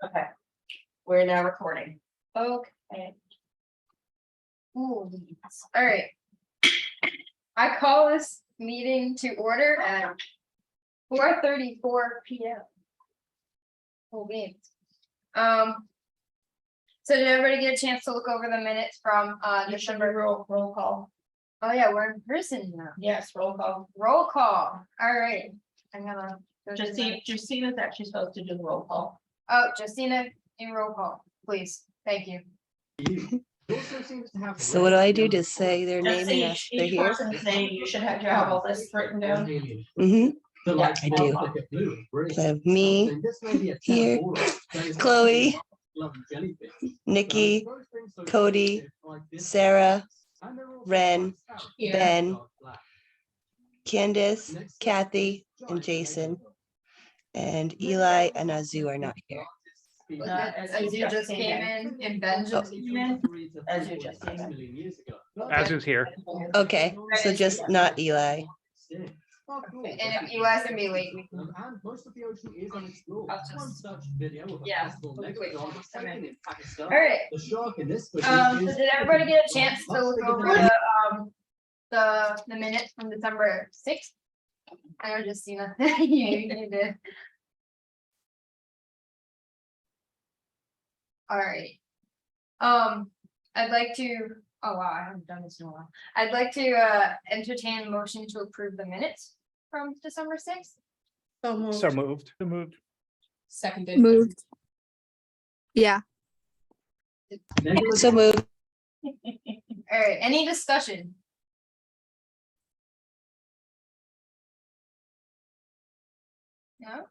Okay. We're now recording. Okay. Ooh, all right. I call this meeting to order at 4:34 p.m. Cool beans. So did everybody get a chance to look over the minutes from December? Roll call. Oh yeah, we're in person now. Yes, roll call. Roll call. All right. I'm gonna go through the- Justina's actually supposed to do the roll call. Oh, Justina, do roll call, please. Thank you. So what do I do? Just say their name and ask if they're Each here? person's name, you should have all this written down. Mm-hmm. Yeah, I do. So I have me here, Chloe, Nikki, Cody, Sarah, Ren, Here. Ben, Candace, Kathy, and Jason. And Eli and Azu are not here. As you just came in and Ben just came in. As you just came in. Azu's here. Okay, so just not Eli. Okay, and if Eli's gonna be late, we can. Yeah. Wait, okay. All right. So did everybody get a chance to look over the minutes from December 6th? I know Justina. You did. All right. I'd like to. Oh wow, I haven't done this in a while. I'd like to entertain a motion to approve the minutes from December 6th. So moved. So moved. Seconded. Moved. Yeah. So moved. All right, any discussion? No?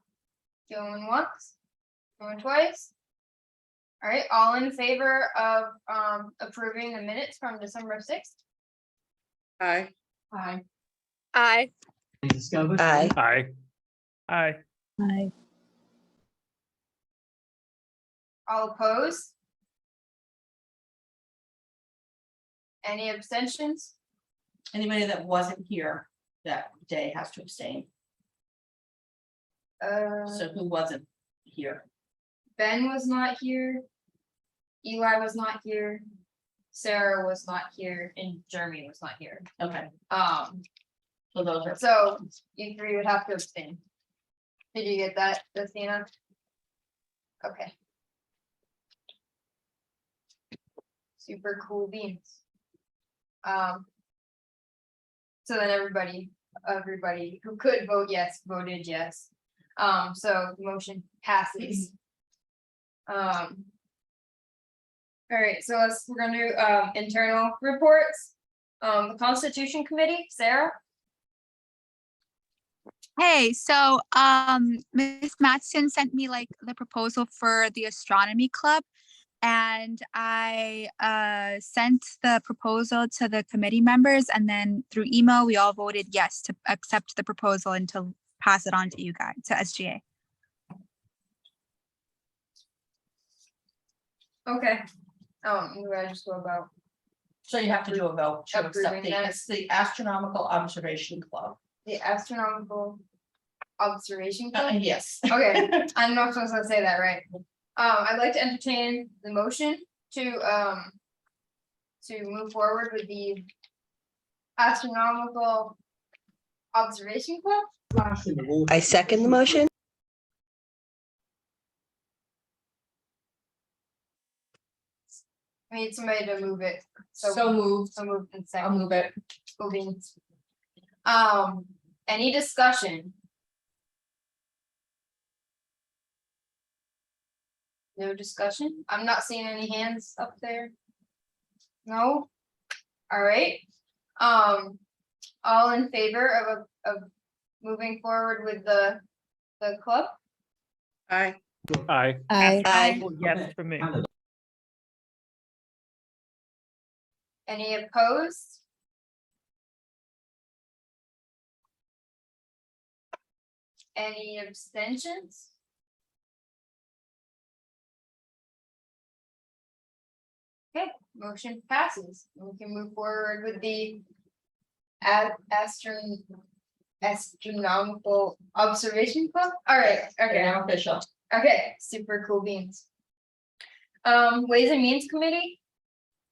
Going once? Going twice? All right, all in favor of approving the minutes from December 6th? Aye. Aye. Aye. Aye. Aye. Aye. Aye. All opposed? Any abstentions? Anybody that wasn't here that day has to abstain. So who wasn't here? Ben was not here. Eli was not here. Sarah was not here, and Jeremy was not here. Okay, so those are. So you three would have to abstain. Did you get that, Justina? Okay. Super cool beans. So then everybody who could vote yes, voted yes. So the motion passes. All right, so we're gonna do internal reports. The Constitution Committee, Sarah? Hey, so Miss Matson sent me like the proposal for the astronomy club, and I sent the proposal to the committee members, and then through email we all voted yes to accept the proposal and to pass it on to you guys, to SGA. Okay. Where I just go about. So you have to do a vote to accept Approving that. it's the Astronomical Observation Club. The Astronomical Observation Club? Yes. Okay, I'm not supposed to say that, right? I'd like to entertain the motion to move forward with the Astronomical Observation Club. I second the motion. I need somebody to move it. So moved. So moved and I'll second. move it. Moving. Any discussion? No discussion? I'm not seeing any hands up there. No? All right. All in favor of moving forward with the club? Aye. Aye. Aye. Aye. Yes, for me. Any opposed? Any abstentions? Okay, motion passes. We can move forward with the Astronomical Observation Club? All right, okay, Now official. okay, super cool beans. Ways and Means Committee,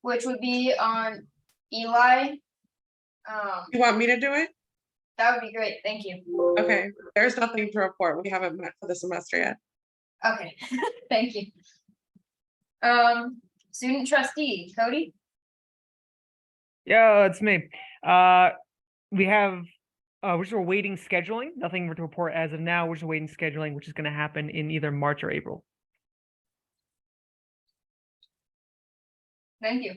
which would be on Eli. You want me to do it? That would be great, thank you. Okay, there's nothing to report. We haven't met for the semester yet. Okay, thank you. Student trustee, Cody? Yeah, it's me. We have, we're just awaiting scheduling, nothing to report as of now. We're just awaiting scheduling, which is going to happen in either March or April. Thank you.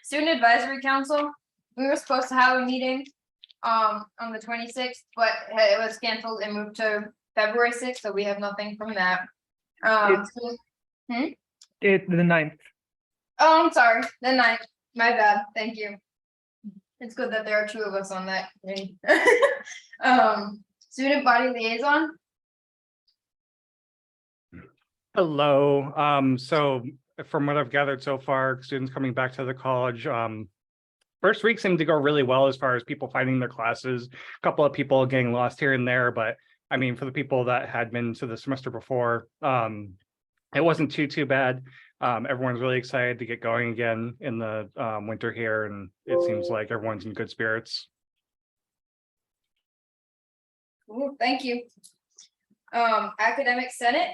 Student Advisory Council, we were supposed to have a meeting on the 26th, but it was canceled and moved to February 6th, so we have nothing from that. The 9th. Oh, I'm sorry, the 9th, my bad, thank you. It's good that there are 2 of us on that committee. Student Body Liaison, Hello. So from what I've gathered so far, students coming back to the college, first week seemed to go really well as far as people finding their classes. A couple of people getting lost here and there, but I mean, for the people that had been to the semester before, it wasn't too bad. Everyone's really excited to get going again in the winter here, and it seems like everyone's in good spirits. Ooh, thank you. Academic Senate,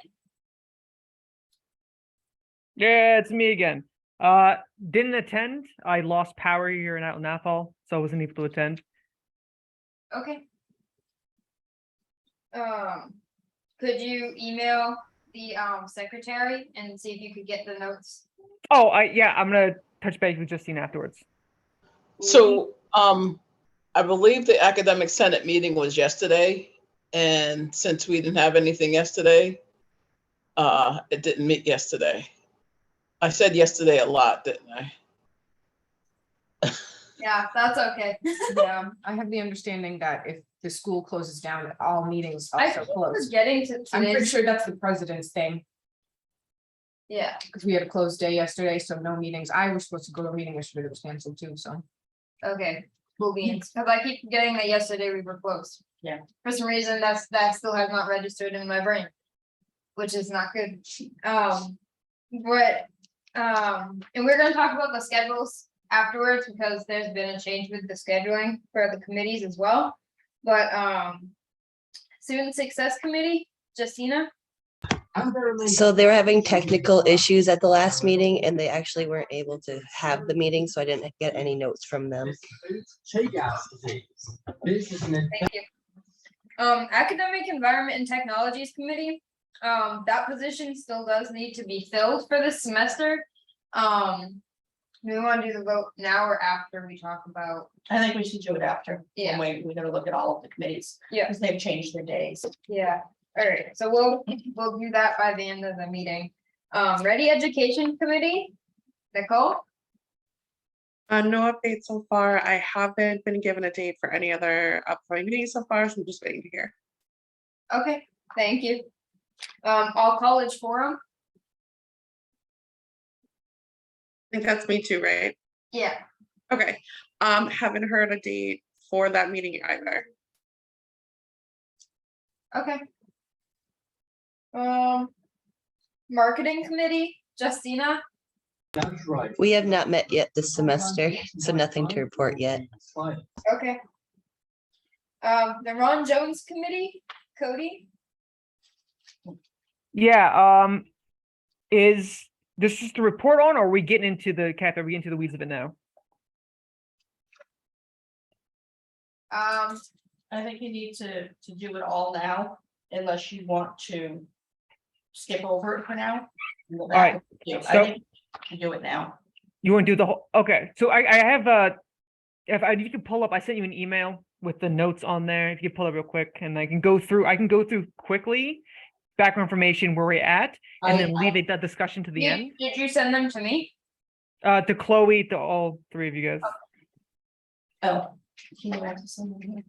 Yeah, it's me again. Didn't attend. I lost power here in Athol, so I wasn't able to attend. okay. Could you email the secretary and see if you could get the notes? Oh, yeah, I'm gonna touch base with Justine afterwards. So, I believe the academic senate meeting was yesterday, and since we didn't have anything yesterday, it didn't meet yesterday. I said yesterday a lot, didn't I? Yeah, that's okay. Yeah, I have the understanding that if the school closes down, all meetings I also think we're close. getting to I'm pretty today's, sure that's the president's thing, yeah, because we had a closed day yesterday, so no meetings. I was supposed to go to a meeting yesterday that was canceled too, so. okay, cool beans, because I keep forgetting that yesterday we were closed. Yeah. For some reason, that still has not registered in my brain, which is not good. And we're gonna talk about the schedules afterwards, because there's been a change with the scheduling for the committees as well. But, Student Success Committee, Justina? So they were having technical issues at the last meeting and they actually weren't able to have the meeting, so I didn't get any notes from them. Thank you. Academic Environment and Technologies Committee, that position still does need to be filled for this semester. Do we want to do the vote now or after we talk about? I think we should do it after. Yeah. We gotta look at all of the committees. Yeah. Because they've changed their days. Yeah, all right, so we'll do that by the end of the meeting. Ready Education Committee, Nicole? No update so far. I haven't been given a date for any other upcoming meetings so far, so I'm just waiting to hear. Okay, thank you. All College Forum? I think that's me too, right? Yeah, Okay, haven't heard a date for that meeting either. okay. Marketing Committee, Justina? We have not met yet this semester, so nothing to report yet. Okay. The Ron Jones Committee, Cody? Yeah, is this just a report on, or are we getting into the Kathy, are we into the weeds of it now? I think you need to do it all now, unless you want to skip over it for now. All right, I so- think you do it now. You want to do the whole, okay, so I have you can pull up, I sent you an email with the notes on there, if you pull it real quick, and I can go through quickly, background information where we're at, and then leave that discussion to the end. Did you send them to me? To Chloe, to all 3 of you guys. Oh. Can you add something here?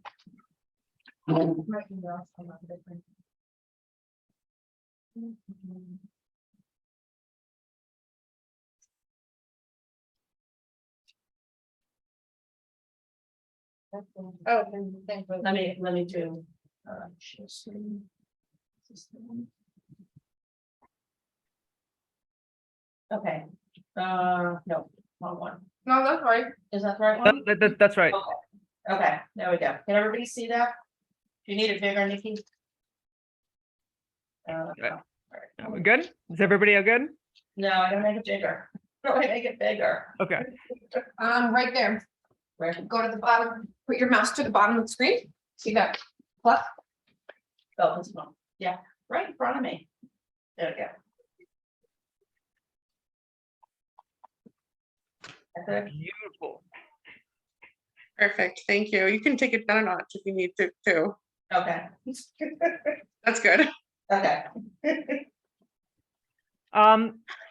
Oh, Let me do. Share screen. Okay, no, wrong one. no, that's right. Is that the right one? That's right. Okay, there we go. Can everybody see that? Do you need it bigger, Nikki? We're good? Is everybody all good? No, I don't make it bigger. No, I make it bigger. Okay. Right there. Where? Go to the bottom, put your mouse to the bottom of the screen. See that? Plus, Oh, this one. Yeah, right in front of me. There we go. That's it. Beautiful. Perfect, thank you. You can take it down a notch if you need to, too. Okay. That's good. Okay.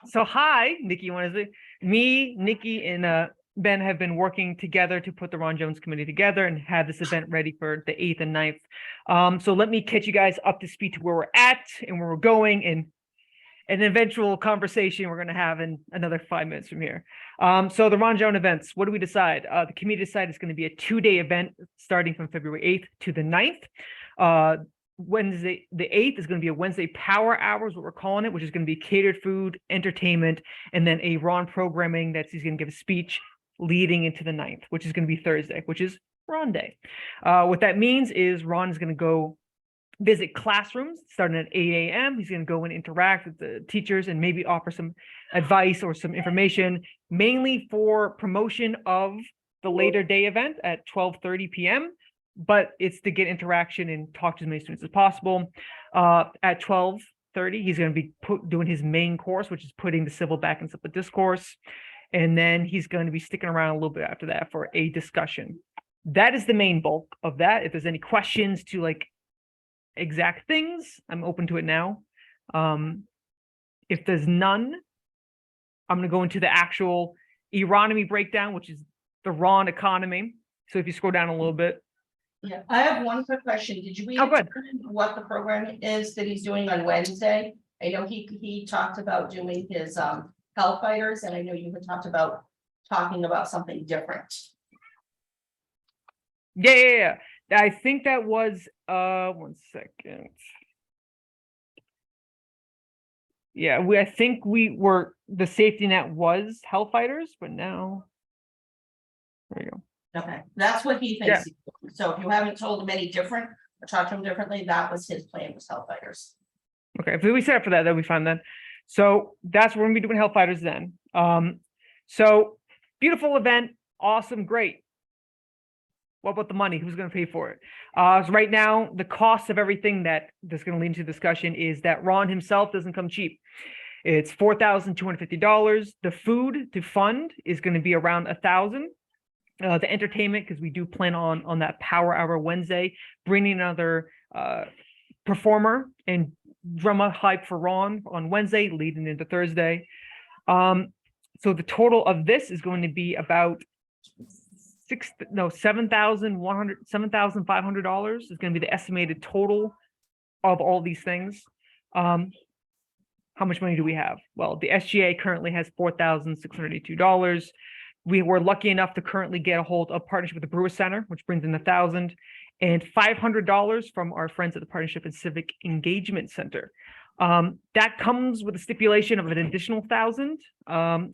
So hi, Nikki, you want to say? Me, Nikki, and Ben have been working together to put the Ron Jones committee together and have this event ready for the 8th and 9th. So let me catch you guys up to speed to where we're at and where we're going, and an eventual conversation we're going to have in another 5 minutes from here. So the Ron Jones events, what do we decide? The committee decided it's going to be a 2-day event starting from February 8th to the 9th. Wednesday, the 8th is going to be a Wednesday power hours, what we're calling it, which is going to be catered food, entertainment, and then a Ron programming that he's going to give a speech leading into the 9th, which is going to be Thursday, which is Ron Day. What that means is Ron is going to go visit classrooms starting at 8 a.m. He's going to go and interact with the teachers and maybe offer some advice or some information, mainly for promotion of the later day event at 12:30 p.m. But it's to get interaction and talk to as many students as possible. At 12:30, he's going to be doing his main course, which is putting the civil back in civil discourse. And then he's going to be sticking around a little bit after that for a discussion. That is the main bulk of that. If there's any questions to like exact things, I'm open to it now. If there's none, I'm going to go into the actual economy breakdown, which is the Ron economy. So if you scroll down a little bit. Yeah, I have one quick question. Did you Oh, good. determine what the program is that he's doing on Wednesday? I know he talked about doing his health fighters, and I know you had talked about talking about something different. Yeah. I think that was 1 second. Yeah, I think we were the safety net was health fighters, but now there you go. Okay, that's what he thinks. So if you haven't told him any different or talked to him differently, that was his plan, was health fighters. Okay, if we set up for that, that'll be fine then. So that's what we're gonna be doing health fighters then. So beautiful event, awesome, great. What about the money? Who's going to pay for it? So right now, the cost of everything that's going to lead into discussion is that Ron himself doesn't come cheap. It's $4,250. The food to fund is going to be around $1,000. The entertainment, because we do plan on that Power Hour Wednesday, bringing another performer and drama hype for Ron on Wednesday, leading into Thursday. So the total of this is going to be about $7,500 is going to be the estimated total of all these things. How much money do we have? Well, the SGA currently has $4,682. We were lucky enough to currently get a hold of partnership with the Brewer Center, which brings in $1,000, and $500 from our friends at the Partnership and Civic Engagement Center. That comes with a stipulation of an additional $1,000. I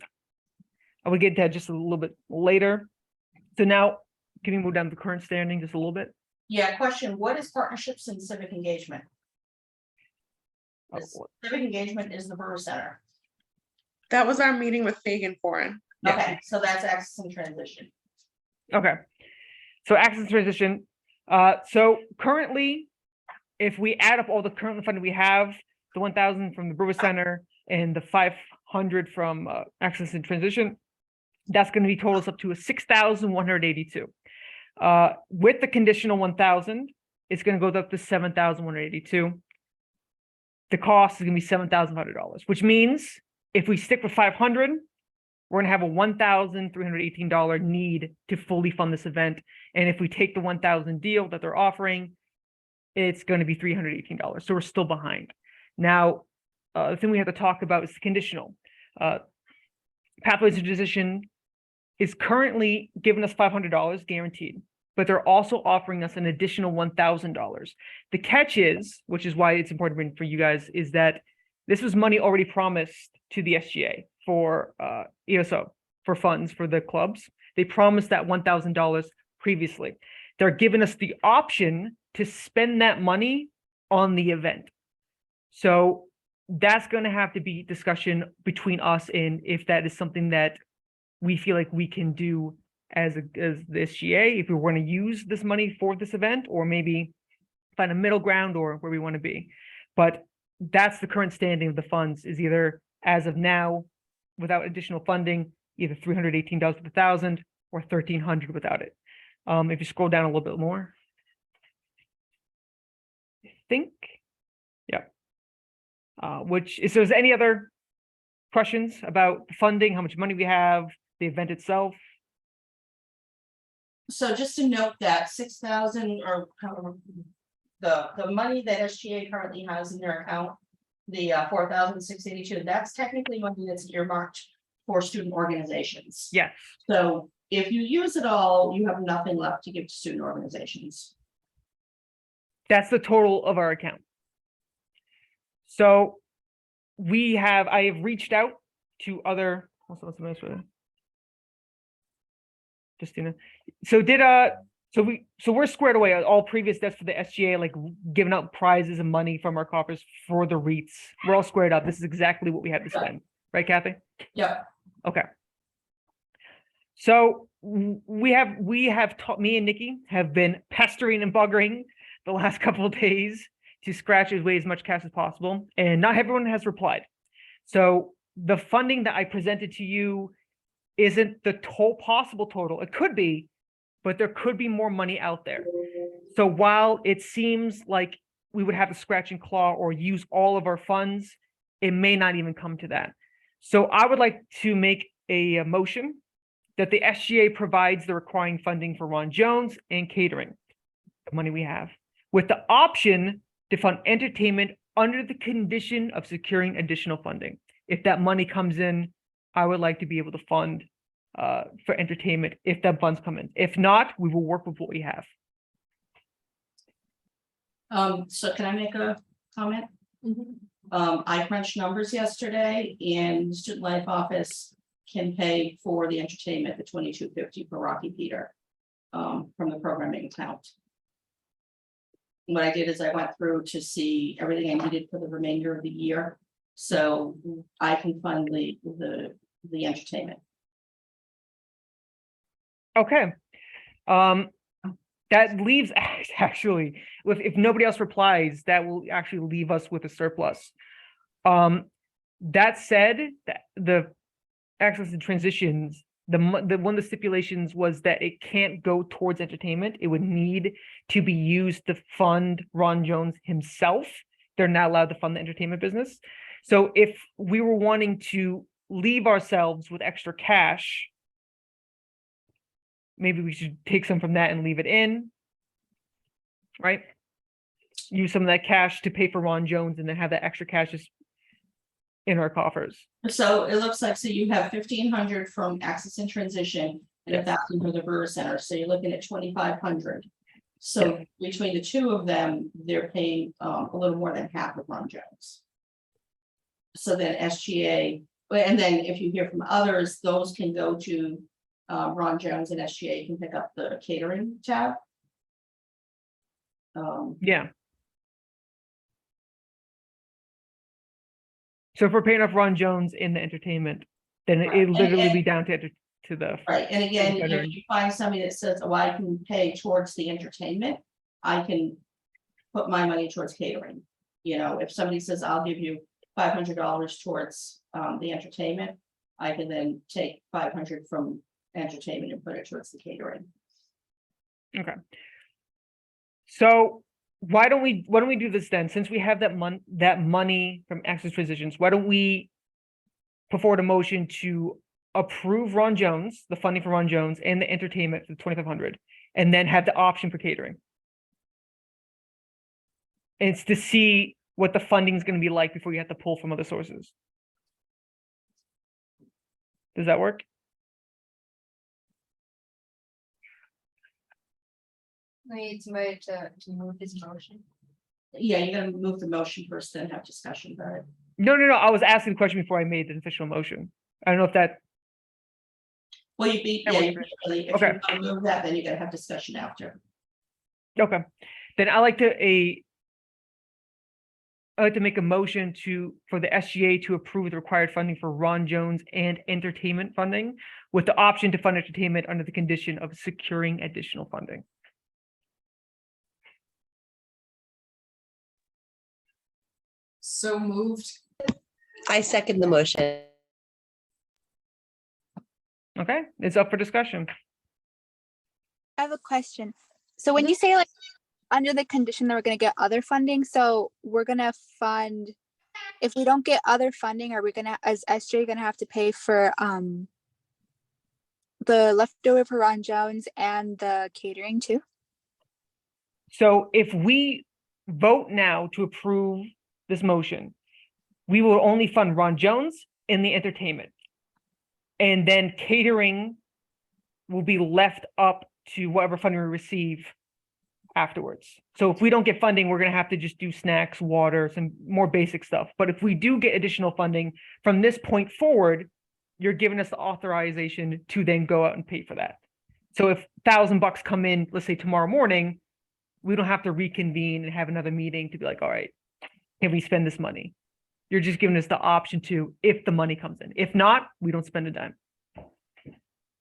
will get to that just a little bit later. So now, can we move down to the current standing just a little bit? Yeah, question, what is partnerships and civic engagement? Oh, Civic engagement is the Brewer Center. That was our meeting with Fagan Foreign. Yeah. Okay, so that's access and transition. Okay. So access and transition. So currently, if we add up all the current funding we have, the 1,000 from the Brewer Center and the 500 from access and transition, that's going to be totals up to a 6,182. With the conditional 1,000, it's going to go up to 7,182. The cost is going to be $7,500, which means if we stick with 500, we're going to have a $1,318 need to fully fund this event. And if we take the 1,000 deal that they're offering, it's going to be $318. So we're still behind. Now, the thing we have to talk about is the conditional. Pathways to Transition is currently giving us $500 guaranteed. but they're also offering us an additional $1,000. The catch is, which is why it's important for you guys, is that this was money already promised to the SGA for ESO, for funds for the clubs. They promised that $1,000 previously. They're giving us the option to spend that money on the event. So that's going to have to be discussion between us and if that is something that we feel like we can do as the SGA, if we want to use this money for this event, or maybe find a middle ground or where we want to be. But that's the current standing of the funds, is either as of now, without additional funding, either $318 with 1,000 or 1,300 without it. If you scroll down a little bit more, I think, yeah. Which is, there's any other questions about funding, how much money we have, the event itself? So just to note that 6,000 or however, the money that SGA currently has in their account, the 4,682, that's technically money that's earmarked for student organizations. Yes. So if you use it all, you have nothing left to give to student organizations. That's the total of our account. So I have reached out to other, Justina. So we're squared away. All previous debts for the SGA, like giving out prizes and money from our coffers for the REITs. We're all squared up. This is exactly what we had to spend. Right, Kathy? Yeah. Okay. So me and Nikki have been pestering and buggering the last couple of days to scratch away as much cash as possible. And not everyone has replied. So the funding that I presented to you isn't the possible total. It could be, but there could be more money out there. So while it seems like we would have to scratch and claw or use all of our funds, it may not even come to that. So I would like to make a motion that the SGA provides the requiring funding for Ron Jones and catering, the money we have, with the option to fund entertainment under the condition of securing additional funding. If that money comes in, I would like to be able to fund for entertainment if that funds come in. If not, we will work with what we have. So can I make a comment? I crunched numbers yesterday, and the Student Life Office can pay for the entertainment, the $22.50 for Rocky Peter, from the programming account. What I did is I went through to see everything I needed for the remainder of the year, so I can fund the entertainment. Okay. That leaves actually, if nobody else replies, that will actually leave us with a surplus. That said, the access and transitions, one of the stipulations was that it can't go towards entertainment. It would need to be used to fund Ron Jones himself. They're not allowed to fund the entertainment business. So if we were wanting to leave ourselves with extra cash, maybe we should take some from that and leave it in, right? Use some of that cash to pay for Ron Jones and then have that extra cash just in our coffers. So it looks like, so you have 1,500 from access and transition and 1,000 for the Brewer Center. So you're looking at 2,500. So between the two of them, they're paying a little more than half of Ron Jones. So then SGA, and then if you hear from others, those can go to Ron Jones, and SGA can pick up the catering tab. Yeah. So if we're paying off Ron Jones in the entertainment, then it literally be down to the right. And again, if you find somebody that says, "Oh, I can pay towards the entertainment," I can put my money towards catering. You know, if somebody says, "I'll give you $500 towards the entertainment," I can then take 500 from entertainment and put it towards the catering. Okay. So why don't we do this then? Since we have that money from access transitions, why don't we put forward a motion to approve Ron Jones, the funding for Ron Jones and the entertainment for 2,500, and then have the option for catering. And it's to see what the funding is going to be like before you have to pull from other sources. Does that work? We need somebody to move his motion. Yeah, you're gonna move the motion first, then have discussion about it. No, no, no. I was asking the question before I made the official motion. I don't know if that, Well, you'd be, That yeah, works you'd for me. be really, if Okay. you're gonna move that, then you're gonna have discussion after. okay. Then I like to make a motion for the SGA to approve the required funding for Ron Jones and entertainment funding with the option to fund entertainment under the condition of securing additional funding. So moved. I second the motion. Okay, it's up for discussion. I have a question. So when you say like under the condition that we're gonna get other funding, so we're gonna fund, if we don't get other funding, are we gonna, as SJ, gonna have to pay for the leftover for Ron Jones and the catering too? So if we vote now to approve this motion, we will only fund Ron Jones in the entertainment. And then catering will be left up to whatever funding we receive afterwards. So if we don't get funding, we're gonna have to just do snacks, water, some more basic stuff. But if we do get additional funding from this point forward, you're giving us the authorization to then go out and pay for that. So if $1,000 come in, let's say tomorrow morning, we don't have to reconvene and have another meeting to be like, all right, can we spend this money? You're just giving us the option to, if the money comes in. If not, we don't spend a dime.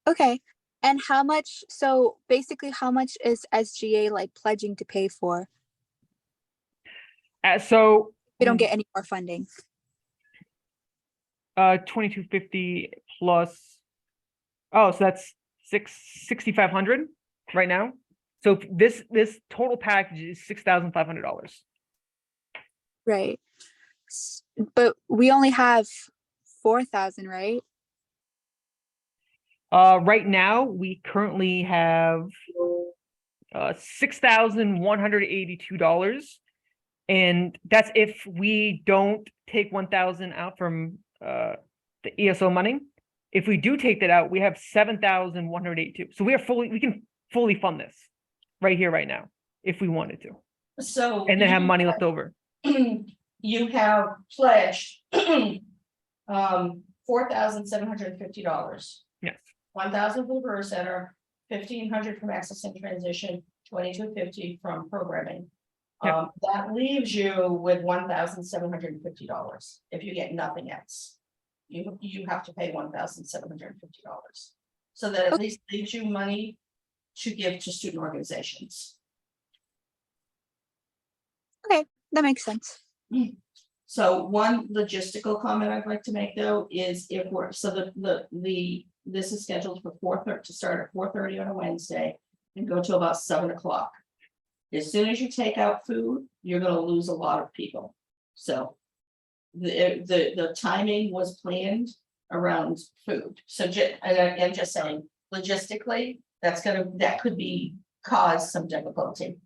Okay, and how much, so basically how much is SGA like pledging to pay for? So We don't get any more funding. 2250 plus, oh, so that's 6,500 right now. So this total package is $6,500. Right. But we only have 4,000, right? Right now we currently have $6,182, and that's if we don't take 1,000 out from the ESO money. If we do take that out, we have 7,182. So we can fully fund this right here, right now, if we wanted to, So. and then have money left over. You have pledged $4,750. Yes. 1,000 from the Burr Center, 1,500 from Access and Transition, 2,250 from programming. Yep. That leaves you with $1,750 if you get nothing else. You have to pay $1,750. So that at least leaves you money to give to student organizations. Okay, that makes sense. So one logistical comment I'd like to make though is if we're, so this is scheduled for 4:30 to start at 4:30 on a Wednesday and go till about 7 o'clock. As soon as you take out food, you're gonna lose a lot of people. So the timing was planned around food. So I'm just saying, logistically, that could be cause some difficulty.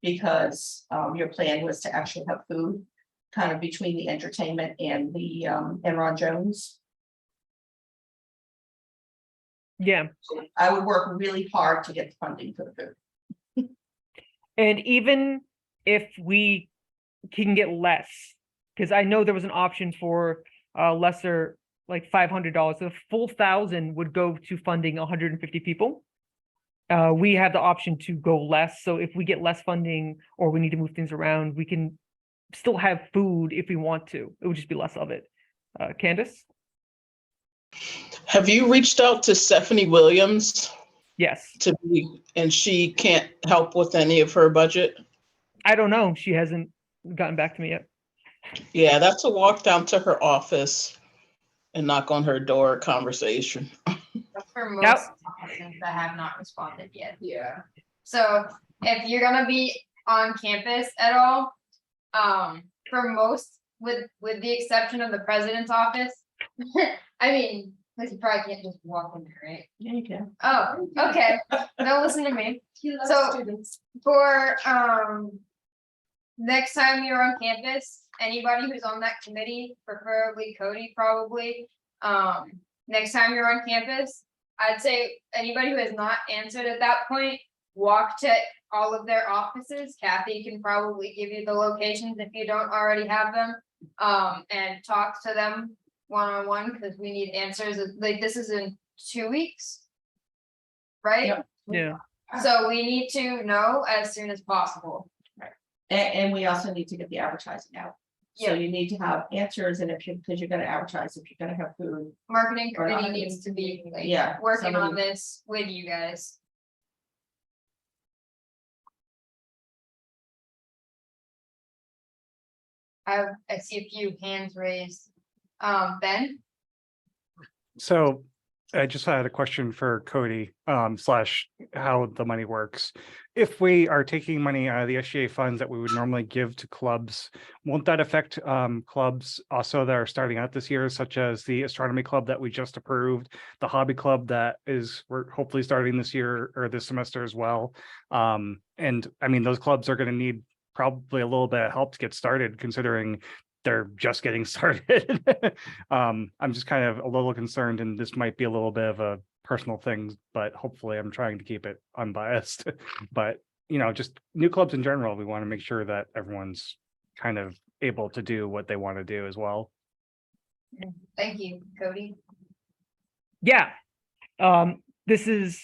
Because your plan was to actually have food kind of between the entertainment and the and Ron Jones. Yeah. I would work really hard to get the funding for the food. And even if we can get less, because I know there was an option for lesser, like $500, the full 1,000 would go to funding 150 people. We have the option to go less. So if we get less funding or we need to move things around, we can still have food if we want to. It would just be less of it. Candace? Have you reached out to Stephanie Williams Yes. and she can't help with any of her budget? I don't know. She hasn't gotten back to me yet. Yeah, that's a walk down to her office and knock on her door conversation. For most Yep. offices that have not responded yet. Yeah. So if you're gonna be on campus at all, for most, with the exception of the president's office, I mean, because you probably can't just walk in there, right? Yeah, you can. Oh, okay. Don't listen to me. So for next time you're on campus, anybody who's on that committee, preferably Cody probably, next time you're on campus, I'd say anybody who has not answered at that point, walk to all of their offices. Kathy can probably give you the locations if you don't already have them. And talk to them one-on-one, because we need answers, like, this is in 2 weeks. Right? Yep. Yeah. So we need to know as soon as possible. And we also need to get the advertising out. So Yeah. you need to have answers, and because you're gonna advertise, if you're gonna have food. Marketing Or not. committee needs to be like Yeah, working on somebody- this with you guys. I see a few hands raised. Ben? So I just had a question for Cody, slash how the money works. If we are taking money out of the SGA funds that we would normally give to clubs, won't that affect clubs also that are starting out this year, such as the astronomy club that we just approved, the hobby club that we're hopefully starting this year or this semester as well? And I mean, those clubs are going to need probably a little bit of help to get started, considering they're just getting started. I'm just kind of a little concerned, and this might be a little bit of a personal thing, but hopefully I'm trying to keep it unbiased. But, you know, just new clubs in general, we want to make sure that everyone's kind of able to do what they want to do as well. Thank you, Cody. Yeah. This is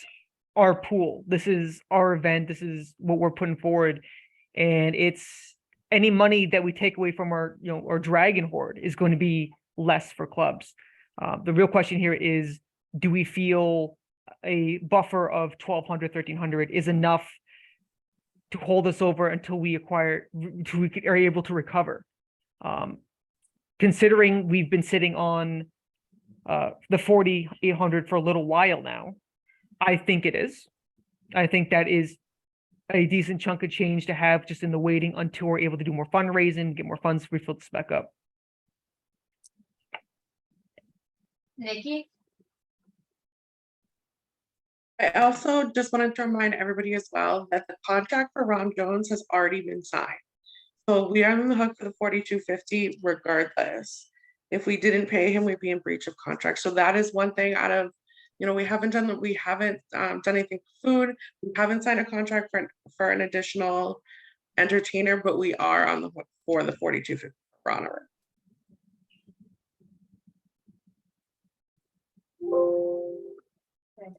our pool. This is our event. This is what we're putting forward. And it's any money that we take away from our, our dragon hoard is going to be less for clubs. The real question here is, do we feel a buffer of 1,200, 1,300 is enough to hold us over until we are able to recover? Considering we've been sitting on the 4,800 for a little while now, I think it is. I think that is a decent chunk of change to have just in the waiting until we're able to do more fundraising, get more funds to refill this back up. Nikki? I also just wanted to remind everybody as well that the contract for Ron Jones has already been signed. So we are on the hook for the 4,250 regardless. If we didn't pay him, we'd be in breach of contract. So that is one thing out of, we haven't done anything for food. We haven't signed a contract for an additional entertainer, but we are on the hook for the 4,250 for Honor.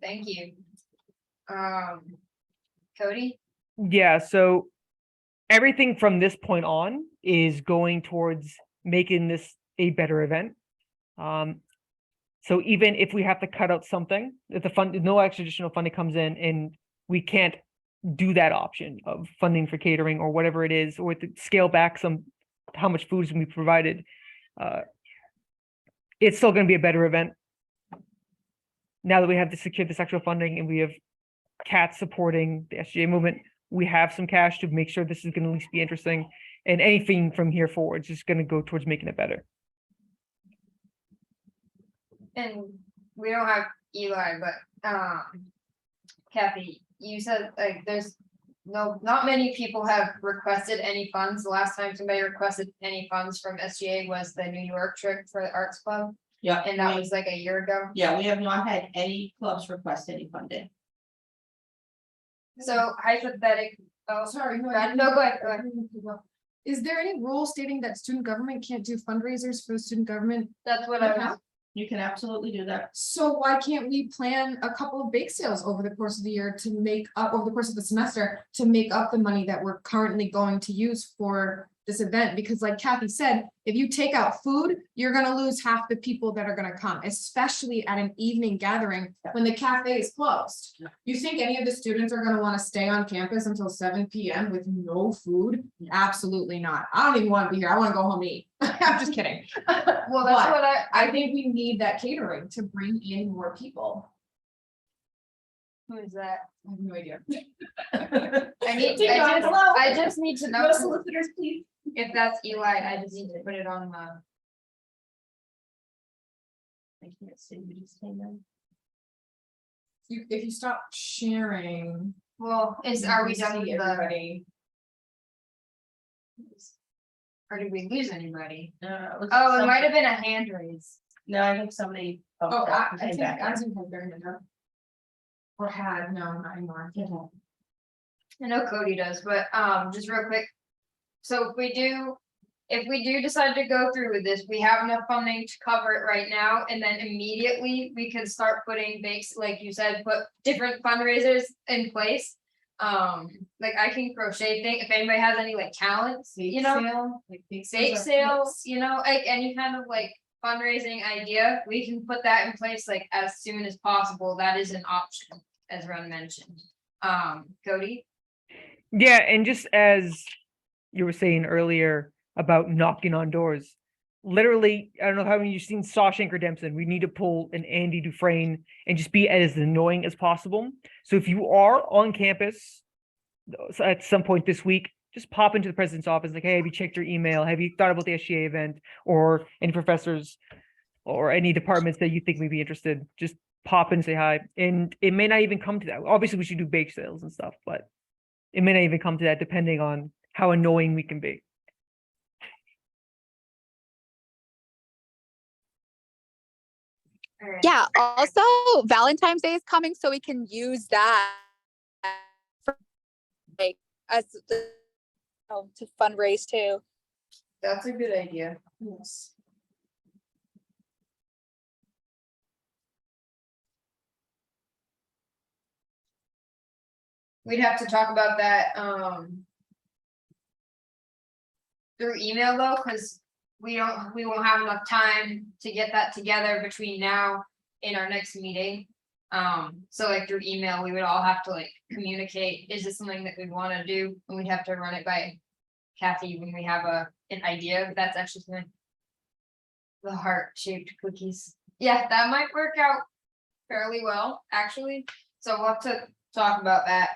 Thank you. Cody? Yeah, so everything from this point on is going towards making this a better event. So even if we have to cut out something, if no extra additional funding comes in and we can't do that option of funding for catering or whatever it is, or to scale back how much food is going to be provided, it's still going to be a better event. Now that we have to secure this extra funding and we have Kat supporting the SGA movement, we have some cash to make sure this is going to at least be interesting. And anything from here forward is just going to go towards making it better. And we don't have Eli, but Kathy, you said like not many people have requested any funds. The last time somebody requested any funds from SGA was the New York trip for the Arts Club. Yeah. And that was like a year ago. Yeah, we have not had any clubs request any funding. So hypothetic, Sorry, go ahead, go ahead. Is there any rule stating that student government can't do fundraisers for student government? That's what I was. You can absolutely do that. So why can't we plan a couple of bake sales over the course of the year to make up, over the course of the semester, to make up the money that we're currently going to use for this event? Because like Kathy said, if you take out food, you're gonna lose half the people that are gonna come, especially at an evening gathering when the cafe is closed. You think any of the students are gonna wanna stay on campus until 7 p.m. with no food? Absolutely not. I don't even wanna be here. I wanna go home and eat. I'm just kidding. Well, that's But what I think we need that catering to bring in more people. who is that? I have no idea. I just need to know No solicitors, please. if that's Eli. I just need to put it on the. I can't see, you just came in. If you stop sharing. Well, are we done with the, everybody? or did we lose anybody? Looks Oh, it like might have been a hand raise. No, I think somebody. Oh, I came think back. Anson had their hand up. Or had, no, not anymore. I know Cody does, but just real quick. So if we do decide to go through with this, we have enough funding to cover it right now, and then immediately we can start putting bakes, like you said, put different fundraisers in place. Like I can crochet thing, if anybody has any like talents, you know, bake sales, you know, like any kind of like fundraising idea, we can put that in place like as soon as possible. That is an option, as Ron mentioned. Cody? Yeah, and just as you were saying earlier about knocking on doors, literally, I don't know how many you've seen Shawshank Redemption. We need to pull an Andy Dufresne and just be as annoying as possible. So if you are on campus at some point this week, just pop into the president's office, like, hey, have you checked your email? Have you thought about the SGA event, or any professors or any departments that you think may be interested? Just pop in and say hi. And it may not even come to that. Obviously, we should do bake sales and stuff, but it may not even come to that, depending on how annoying we can be. Alright. Yeah, also Valentine's Day is coming, so we can use that for like as to fundraise too. That's a good idea. Yes. We'd have to talk about that through email though, because we won't have enough time to get that together between now and our next meeting. So like through email, we would all have to like communicate, is this something that we want to do? And we'd have to run it by Kathy when we have an idea. That's actually something. The heart-shaped cookies. Yeah, that might work out fairly well, actually. So we'll have to talk about that.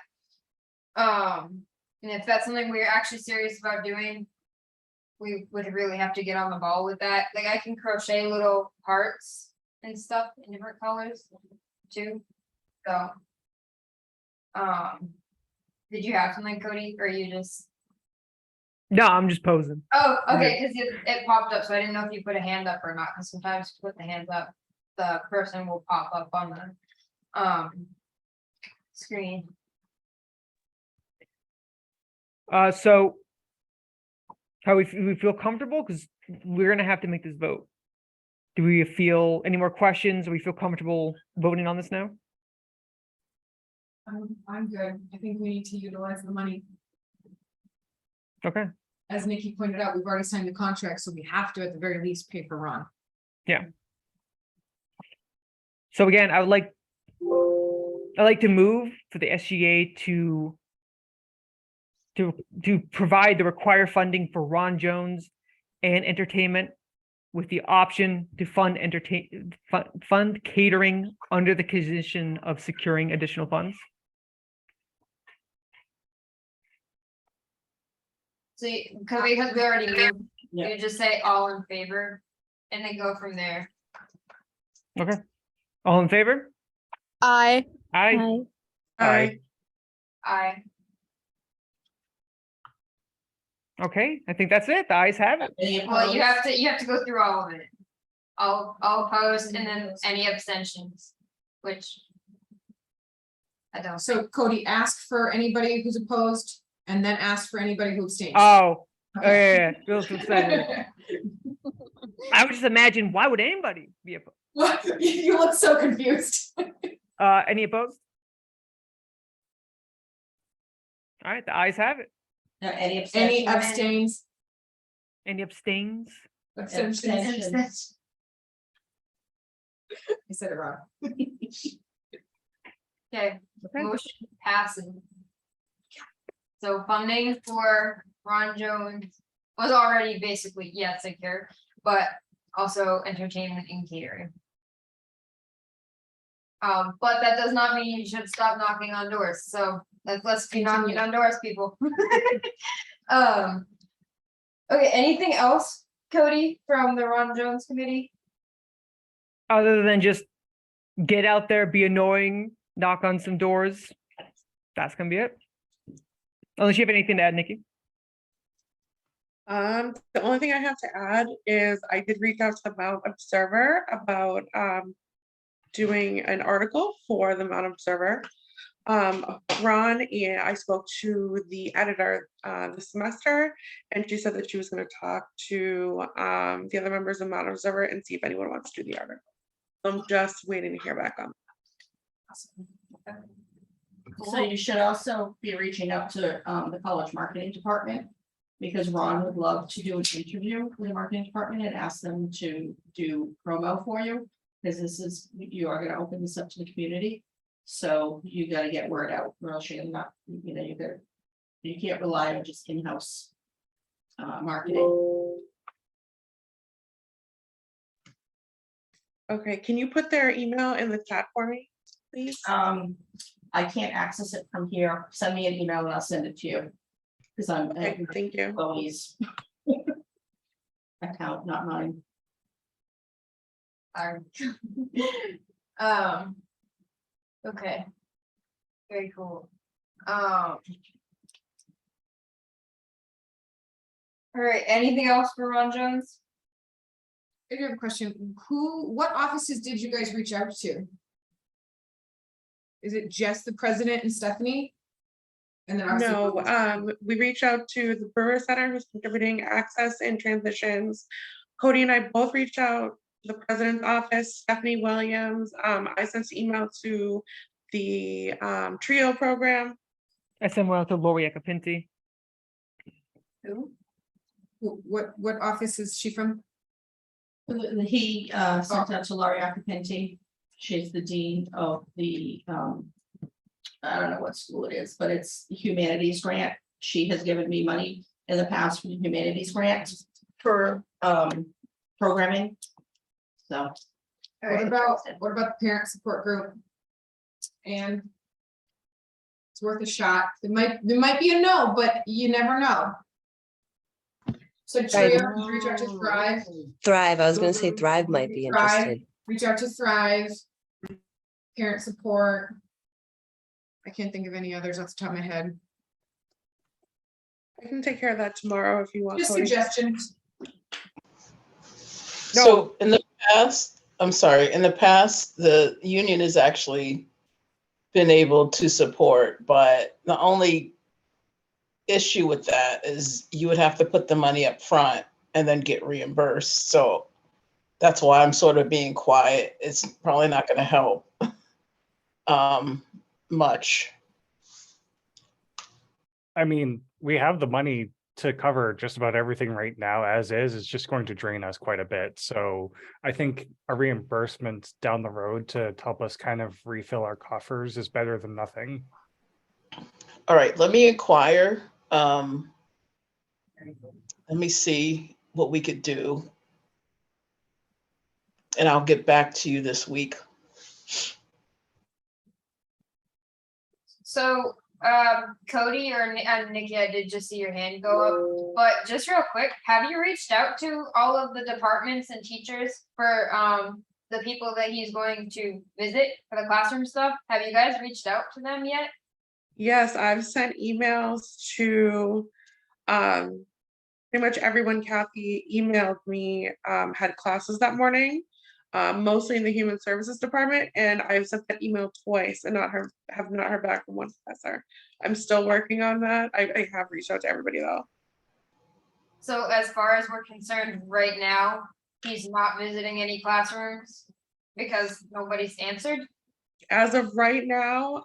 And if that's something we're actually serious about doing, we would really have to get on the ball with that. Like I can crochet little hearts and stuff in different colors too. So did you have something, Cody, or you just? No, I'm just posing. Oh, okay, because it popped up, so I didn't know if you put a hand up or not, because sometimes you put the hands up, the person will pop up on the screen. So how we feel comfortable, because we're gonna have to make this vote. Do we feel any more questions? Do we feel comfortable voting on this now? I'm good. I think we need to utilize the money. Okay. As Nikki pointed out, we've already signed the contract, so we have to at the very least pay for Ron. Yeah. So again, I'd like to move for the SGA to provide the required funding for Ron Jones and entertainment, with the option to fund catering under the condition of securing additional funds. So, because we already moved, Yeah. you just say all in favor, and then go from there. Okay. All in favor? Aye. Aye. Aye. I Okay, I think that's it. The ayes have it. Any Well, you opposed? have to go through all of it. All opposed, and then any abstentions, which. I don't. So Cody, ask for anybody who's opposed and then ask for anybody who abstains. Oh, yeah. Feels excited. I would just imagine, why would anybody be opposed? What? You look so confused. Any opposed? All right, the ayes have it. No, any Any abstentions? abstains? Any abstains? Abstentions. Abstentions. I said it wrong. Okay, Okay. motion passes. So funding for Ron Jones was already basically, yeah, secure, but also entertainment and catering. But that does not mean you should stop knocking on doors, so let's be knocking on doors, people. Okay, anything else, Cody, from the Ron Jones committee? Other than just get out there, be annoying, knock on some doors. That's gonna be it. Unless you have anything to add, Nikki. The only thing I have to add is I did reach out to the Mount Observer about doing an article for the Mount Observer Ron, and I spoke to the editor this semester, and she said that she was going to talk to the other members of Mount Observer and see if anyone wants to do the article. I'm just waiting to hear back on. So you should also be reaching out to the college marketing department, because Ron would love to do an interview with the marketing department and ask them to do promo for you. Because this is, you are gonna open this up to the community. So you gotta get word out, or else you're not, you know, you can't rely on just in-house marketing. Okay, can you put their email in the chat for me, please? I can't access it from here. Send me an email and I'll send it to you. Because I'm Okay, thank you. Chloe's account, not mine. Okay. Very cool. All right, anything else for Ron Jones? I do have a question. What offices did you guys reach out to? Is it just the president and Stephanie? And then No, we reached out to the Brewer Center, who's contributing access and transitions. Cody and I both reached out to the president's office, Stephanie Williams. I sent an email to the TRIO program. I sent one out to Lori Ekapinti. Who? What office is she from? He sent out to Laurie Acapinti. She's the dean of the I don't know what school it is, but it's the humanities grant. She has given me money in the past for the humanities grant for programming. So What about the parent support group? And it's worth a shot. There might be a no, but you never know. So Tria, reach out to Thrive. Thrive, I was gonna say Thrive might be interested. Reach out to Thrive. Parent support. I can't think of any others off the top of my head. I can take care of that tomorrow if you want. Just Cody. suggestions. So in the past, I'm sorry, in the past, the union has actually been able to support, but the only issue with that is you would have to put the money up front and then get reimbursed. So that's why I'm sort of being quiet. It's probably not going to help much. I mean, we have the money to cover just about everything right now as is. It's just going to drain us quite a bit. So I think a reimbursement down the road to help us kind of refill our coffers is better than nothing. All right, let me inquire. Let me see what we could do. And I'll get back to you this week. So, Cody or Nikki, I did just see your hand go up, but just real quick, have you reached out to all of the departments and teachers for the people that he's going to visit for the classroom stuff? Have you guys reached out to them yet? Yes, I've sent emails to pretty much everyone Kathy emailed me had classes that morning, mostly in the human services department, and I've sent that email twice and have not heard back from one professor. I'm still working on that. I have reached out to everybody though. So as far as we're concerned right now, he's not visiting any classrooms because nobody's answered? As of right now,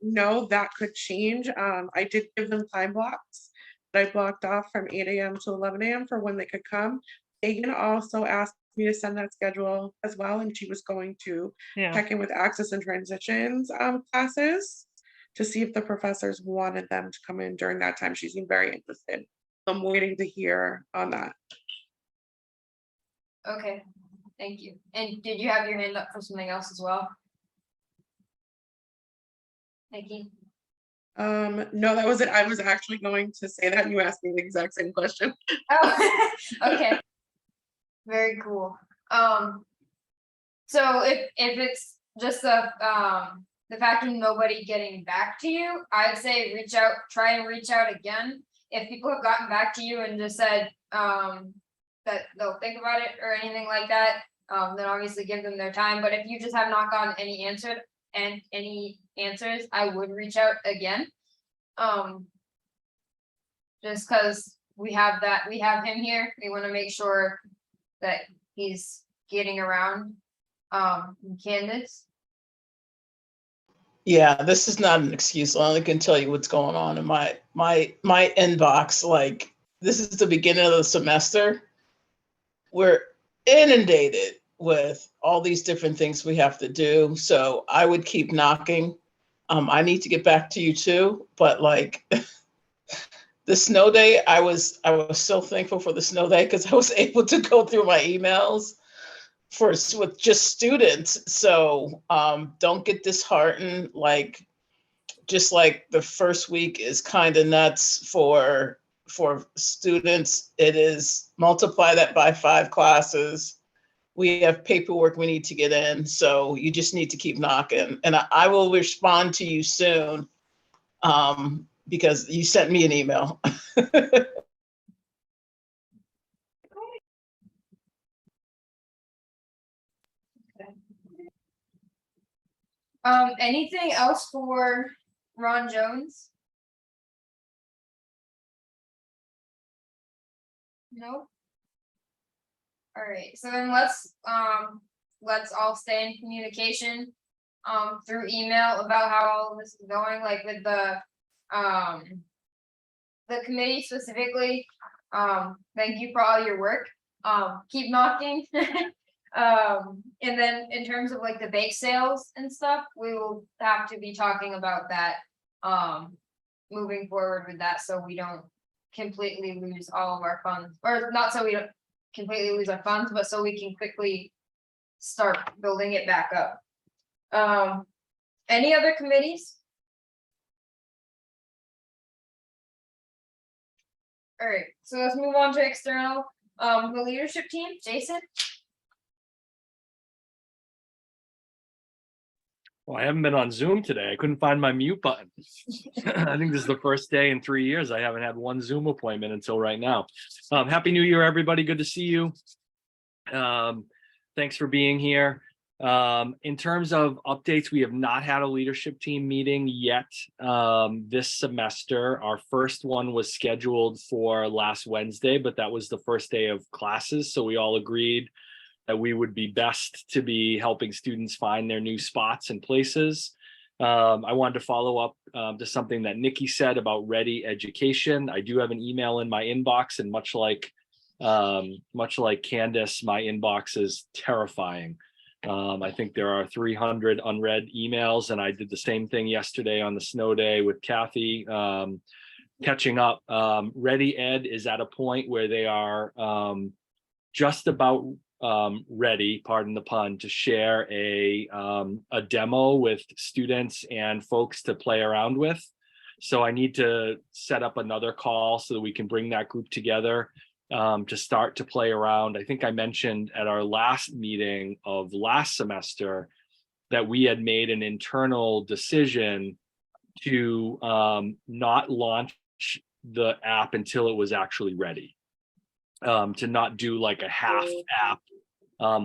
no, that could change. I did give them time blocks that I blocked off from 8 a.m. to 11 a.m. for when they could come. Megan also asked me to send that schedule as well, and she was going to check in with access and transitions classes to see if the professors wanted them to come in during that time. She seemed very interested. I'm waiting to hear on that. Okay, thank you. And did you have your hand up for something else as well? Nikki? No, that was it. I was actually going to say that and you asked me the exact same question. Oh, okay. Very cool. So if it's just the fact of nobody getting back to you, I'd say try and reach out again. If people have gotten back to you and just said that they'll think about it or anything like that, then obviously give them their time. But if you just have not gotten any answer, and any answers, I would reach out again. Just because we have him here, we want to make sure that he's getting around candidates. Yeah, this is not an excuse. I only can tell you what's going on in my inbox. Like, this is the beginning of the semester. We're inundated with all these different things we have to do. So I would keep knocking. I need to get back to you too, but like the snow day, I was so thankful for the snow day because I was able to go through my emails with just students. So don't get disheartened. Like, just like the first week is kind of nuts for students, it is multiply that by 5 classes. We have paperwork we need to get in. So you just need to keep knocking. And I will respond to you soon because you sent me an email. Anything else for Ron Jones? No. All right, so then let's all stay in communication through email about how all of this is going, like with the committee specifically. Thank you for all your work. Keep knocking. And then in terms of like the bake sales and stuff, we will have to be talking about that moving forward with that, so we don't completely lose all of our funds, or not so we don't completely lose our funds, but so we can quickly start building it back up. Any other committees? All right, so let's move on to external, the leadership team. Jason? Well, I haven't been on Zoom today. I couldn't find my mute button. I think this is the first day in 3 years I haven't had one Zoom appointment until right now. Happy New Year, everybody. Good to see you. Thanks for being here. In terms of updates, we have not had a leadership team meeting yet this semester. Our first one was scheduled for last Wednesday, but that was the first day of classes. So we all agreed that we would be best to be helping students find their new spots and places. I wanted to follow up to something that Nikki said about Ready Education. I do have an email in my inbox, and much like Candace, my inbox is terrifying. I think there are 300 unread emails, and I did the same thing yesterday on the snow day with Kathy, catching up. Ready Ed is at a point where they are just about ready, pardon the pun, to share a demo with students and folks to play around with. So I need to set up another call so that we can bring that group together to start to play around. I think I mentioned at our last meeting of last semester that we had made an internal decision to not launch the app until it was actually ready. To not do like a half app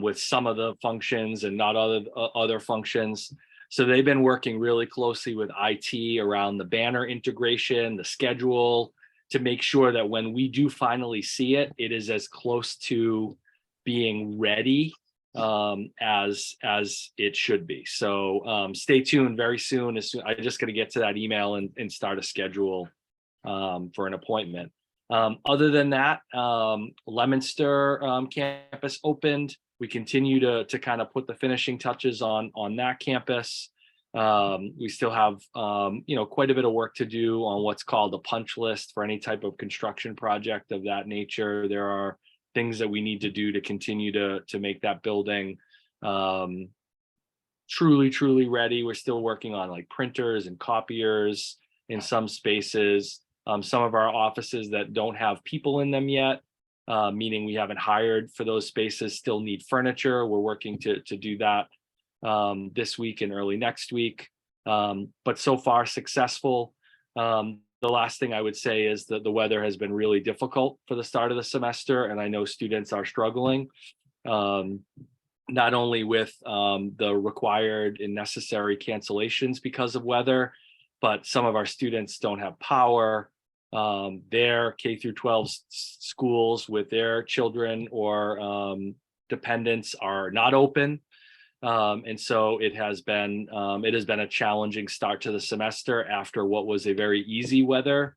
with some of the functions and not other functions. So they've been working really closely with IT around the banner integration, the schedule, to make sure that when we do finally see it, it is as close to being ready as it should be. So stay tuned very soon. I just got to get to that email and start a schedule for an appointment. Other than that, Leominster campus opened. We continue to kind of put the finishing touches on that campus. We still have quite a bit of work to do on what's called a punch list for any type of construction project of that nature. There are things that we need to do to continue to make that building truly ready. We're still working on like printers and copiers in some spaces. Some of our offices that don't have people in them yet, meaning we haven't hired for those spaces, still need furniture. We're working to do that this week and early next week. But so far successful. The last thing I would say is that the weather has been really difficult for the start of the semester, and I know students are struggling. not only with the required and necessary cancellations because of weather, but some of our students don't have power. Their K through 12 schools with their children or dependents are not open. And so it has been a challenging start to the semester after what was a very easy weather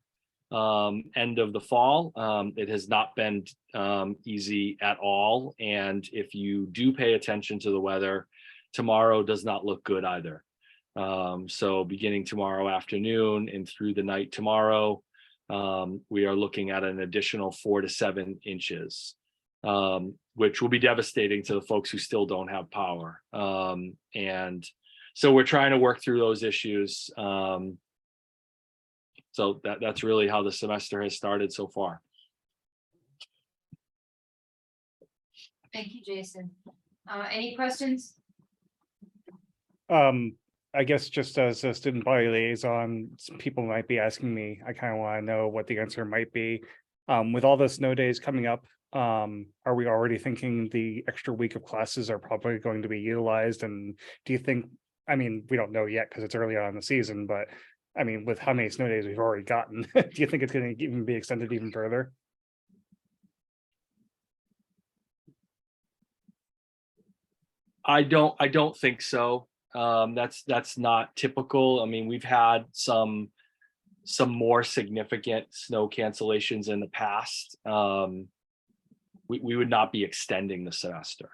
end of the fall. It has not been easy at all. And if you do pay attention to the weather, tomorrow does not look good either. So beginning tomorrow afternoon and through the night tomorrow, we are looking at an additional 4 to 7 inches, which will be devastating to the folks who still don't have power. And so we're trying to work through those issues. So that's really how the semester has started so far. Thank you, Jason. Any questions? I guess just as a student body liaison, some people might be asking me, I kind of want to know what the answer might be. With all the snow days coming up, are we already thinking the extra week of classes are probably going to be utilized? And do you think, I mean, we don't know yet because it's early on in the season, but I mean, with how many snow days we've already gotten, do you think it's going to even be extended even further? I don't think so. That's not typical. I mean, we've had some more significant snow cancellations in the past. We would not be extending the semester.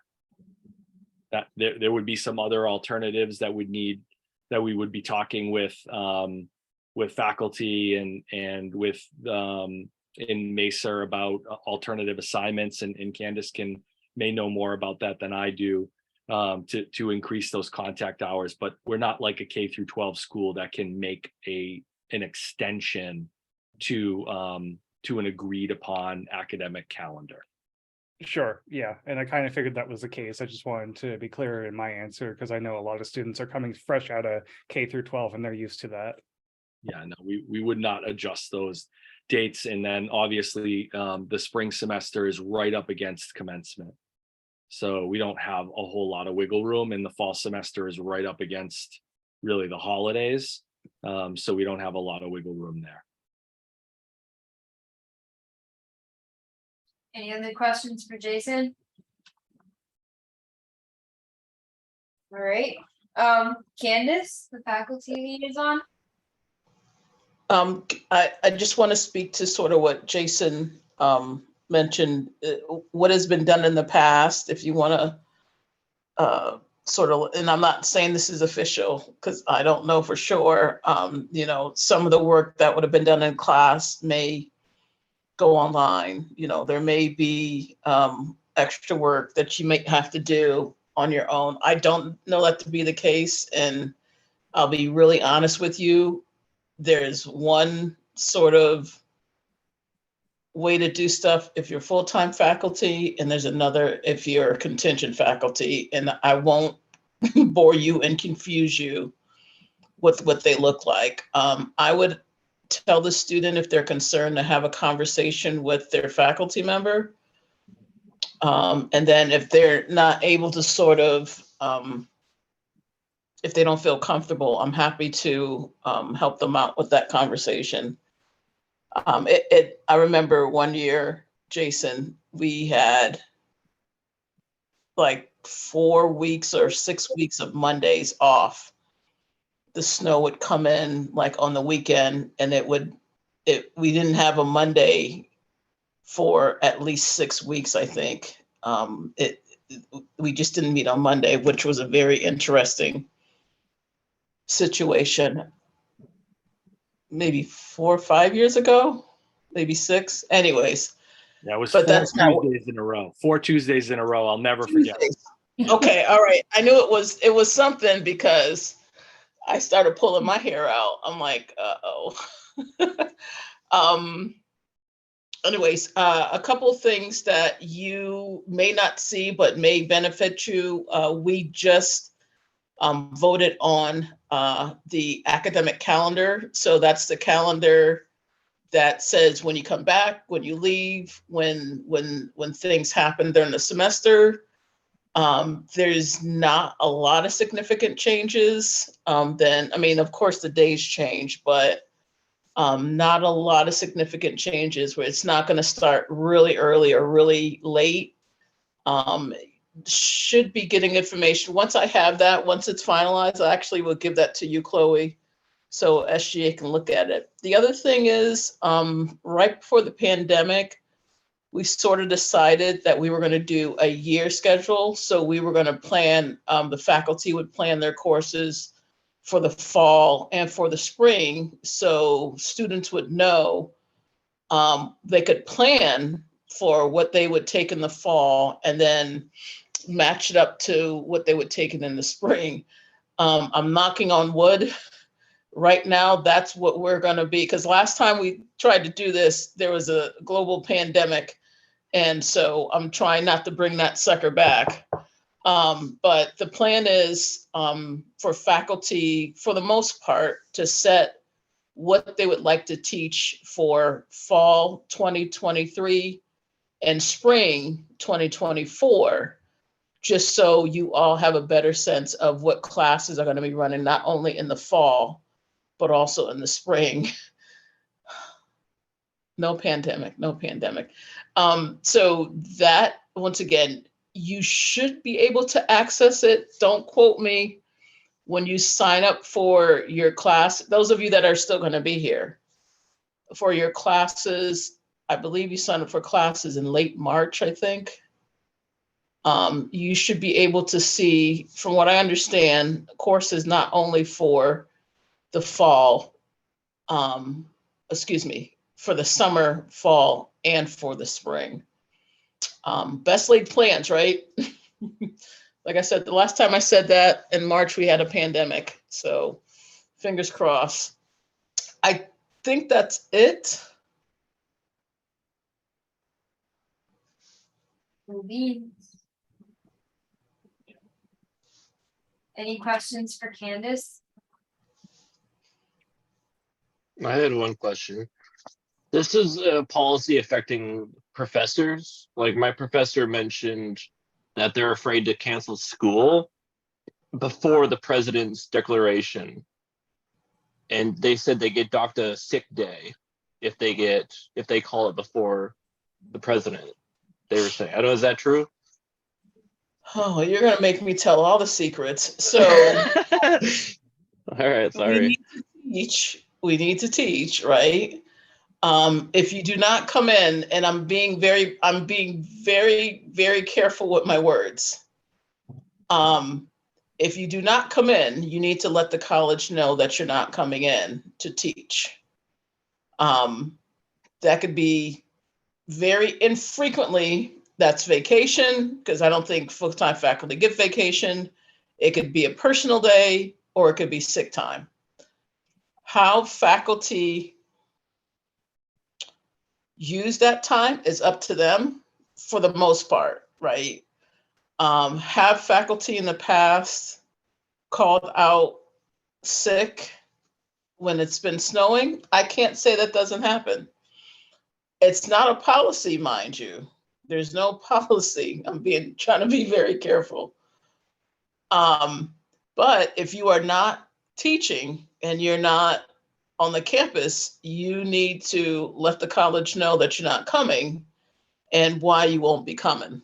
That there would be some other alternatives that we would be talking with faculty and with in Mesa about alternative assignments, and Candace may know more about that than I do, to increase those contact hours. But we're not like a K through 12 school that can make an extension to an agreed upon academic calendar. Sure, yeah, and I kind of figured that was the case. I just wanted to be clear in my answer because I know a lot of students are coming fresh out of K through 12 and they're used to that. Yeah, no, we would not adjust those dates. And then obviously the spring semester is right up against commencement. So we don't have a whole lot of wiggle room, and the fall semester is right up against really the holidays. So we don't have a lot of wiggle room there. Any other questions for Jason? All right, Candace, the faculty liaison. I just want to speak to sort of what Jason mentioned, what has been done in the past. If you want to sort of, and I'm not saying this is official because I don't know for sure, some of the work that would have been done in class may go online. There may be extra work that you may have to do on your own. I don't know that to be the case, and I'll be really honest with you. There's one sort of way to do stuff if you're full-time faculty, and there's another if you're contingent faculty, and I won't bore you and confuse you with what they look like. I would tell the student, if they're concerned, to have a conversation with their faculty member. And then if they're not able to sort of, if they don't feel comfortable, I'm happy to help them out with that conversation. I remember one year, Jason, we had like 4 weeks or 6 weeks of Mondays off. The snow would come in like on the weekend, and we didn't have a Monday for at least 6 weeks, I think. We just didn't meet on Monday, which was a very interesting situation. Maybe 4 or 5 years ago, maybe 6. Anyways. Yeah, it was but 4 Tuesdays in a row. 4 Tuesdays in a row. I'll never forget. Okay, all right. I knew it was something because I started pulling my hair out. I'm like, uh-oh. Anyways, a couple of things that you may not see but may benefit you. We just voted on the academic calendar. So that's the calendar that says when you come back, when you leave, when things happen during the semester. There's not a lot of significant changes. Then, I mean, of course, the days change, but not a lot of significant changes where it's not going to start really early or really late. Should be getting information. Once I have that, once it's finalized, I actually will give that to you, Chloe, so SGA can look at it. The other thing is, right before the pandemic, we sort of decided that we were going to do a year schedule. So we were going to plan, the faculty would plan their courses for the fall and for the spring. So students would know, they could plan for what they would take in the fall and then match it up to what they would take in the spring. I'm knocking on wood. Right now, that's what we're going to be, because last time we tried to do this, there was a global pandemic. And so I'm trying not to bring that sucker back. But the plan is, for faculty, for the most part, to set what they would like to teach for fall 2023 and spring 2024, just so you all have a better sense of what classes are going to be running, not only in the fall, but also in the spring. No pandemic, no pandemic. So that, once again, you should be able to access it. Don't quote me. When you sign up for your class, those of you that are still going to be here, for your classes, I believe you signed up for classes in late March, I think. You should be able to see, from what I understand, courses not only for the fall, for the summer, fall, and for the spring. Best laid plans, right? Like I said, the last time I said that in March, we had a pandemic. So fingers crossed. I think that's it. Any questions for Candace? I had one question. This is a policy affecting professors. Like my professor mentioned that they're afraid to cancel school before the president's declaration. And they said they get docked a sick day if they call it before the president. They were saying, I don't know, is that true? Oh, you're gonna make me tell all the secrets. So All right, sorry. we need to teach, right? If you do not come in, and I'm being very, very careful with my words. If you do not come in, you need to let the college know that you're not coming in to teach. That could be very infrequently, that's vacation, because I don't think full-time faculty get vacation. It could be a personal day, or it could be sick time. How faculty use that time is up to them for the most part, right? Have faculty in the past called out sick when it's been snowing? I can't say that doesn't happen. It's not a policy, mind you. There's no policy. I'm trying to be very careful. But if you are not teaching and you're not on the campus, you need to let the college know that you're not coming and why you won't be coming.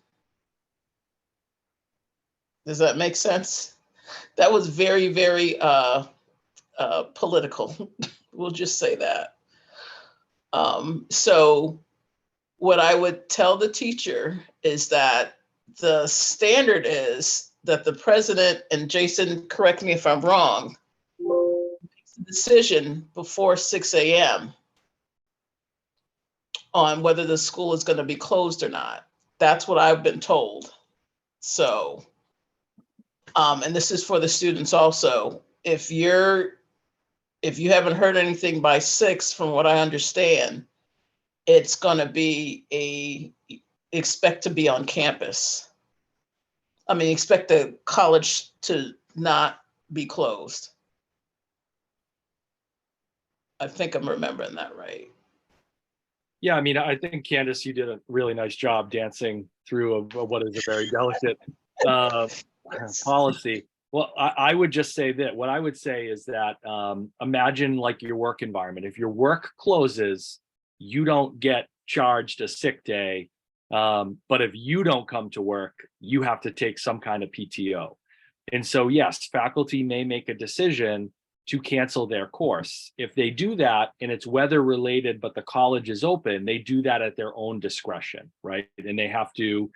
Does that make sense? That was very, very political. We'll just say that. So what I would tell the teacher is that the standard is that the president, and Jason, correct me if I'm wrong, makes the decision before 6 a.m. on whether the school is going to be closed or not. That's what I've been told. So, and this is for the students also. If you haven't heard anything by 6, from what I understand, it's going to be expect to be on campus. I mean, expect the college to not be closed. I think I'm remembering that right. Yeah, I mean, I think Candace, you did a really nice job dancing through what is a very delicate policy. Well, I would just say that what I would say is that imagine like your work environment. If your work closes, you don't get charged a sick day. But if you don't come to work, you have to take some kind of PTO. And so, yes, faculty may make a decision to cancel their course. If they do that and it's weather related, but the college is open, they do that at their own discretion, right? And they have to,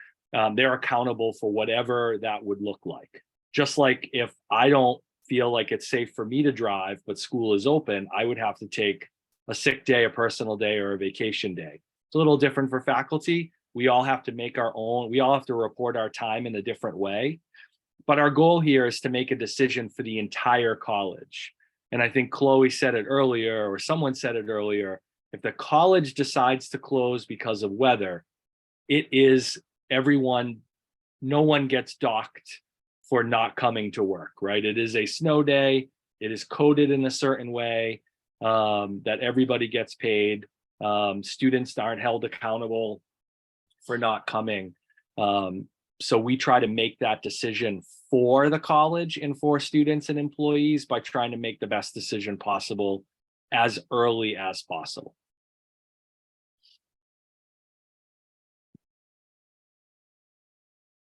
they're accountable for whatever that would look like. Just like if I don't feel like it's safe for me to drive, but school is open, I would have to take a sick day, a personal day, or a vacation day. It's a little different for faculty. We all have to make our own, we all have to report our time in a different way. But our goal here is to make a decision for the entire college. And I think Chloe said it earlier, or someone said it earlier, if the college decides to close because of weather, it is everyone, no one gets docked for not coming to work, right? It is a snow day. It is coded in a certain way that everybody gets paid. Students aren't held accountable for not coming. So we try to make that decision for the college and for students and employees by trying to make the best decision possible as early as possible.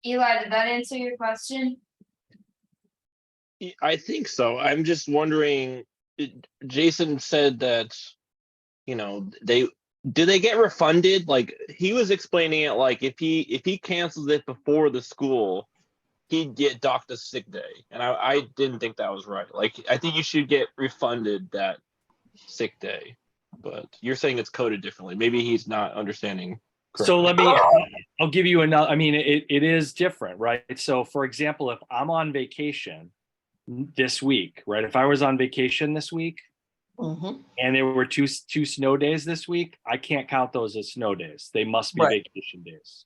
Eli, did that answer your question? I think so. I'm just wondering, Jason said that, you know, do they get refunded? Like he was explaining it like if he cancels it before the school, he'd get docked a sick day. And I didn't think that was right. Like I think you should get refunded that sick day. But you're saying it's coded differently. Maybe he's not understanding correctly. So I'll give you another, I mean, it is different, right? So for example, if I'm on vacation this week, right? If I was on vacation this week, and there were two snow days this week, I can't count those as snow days. They must be vacation days.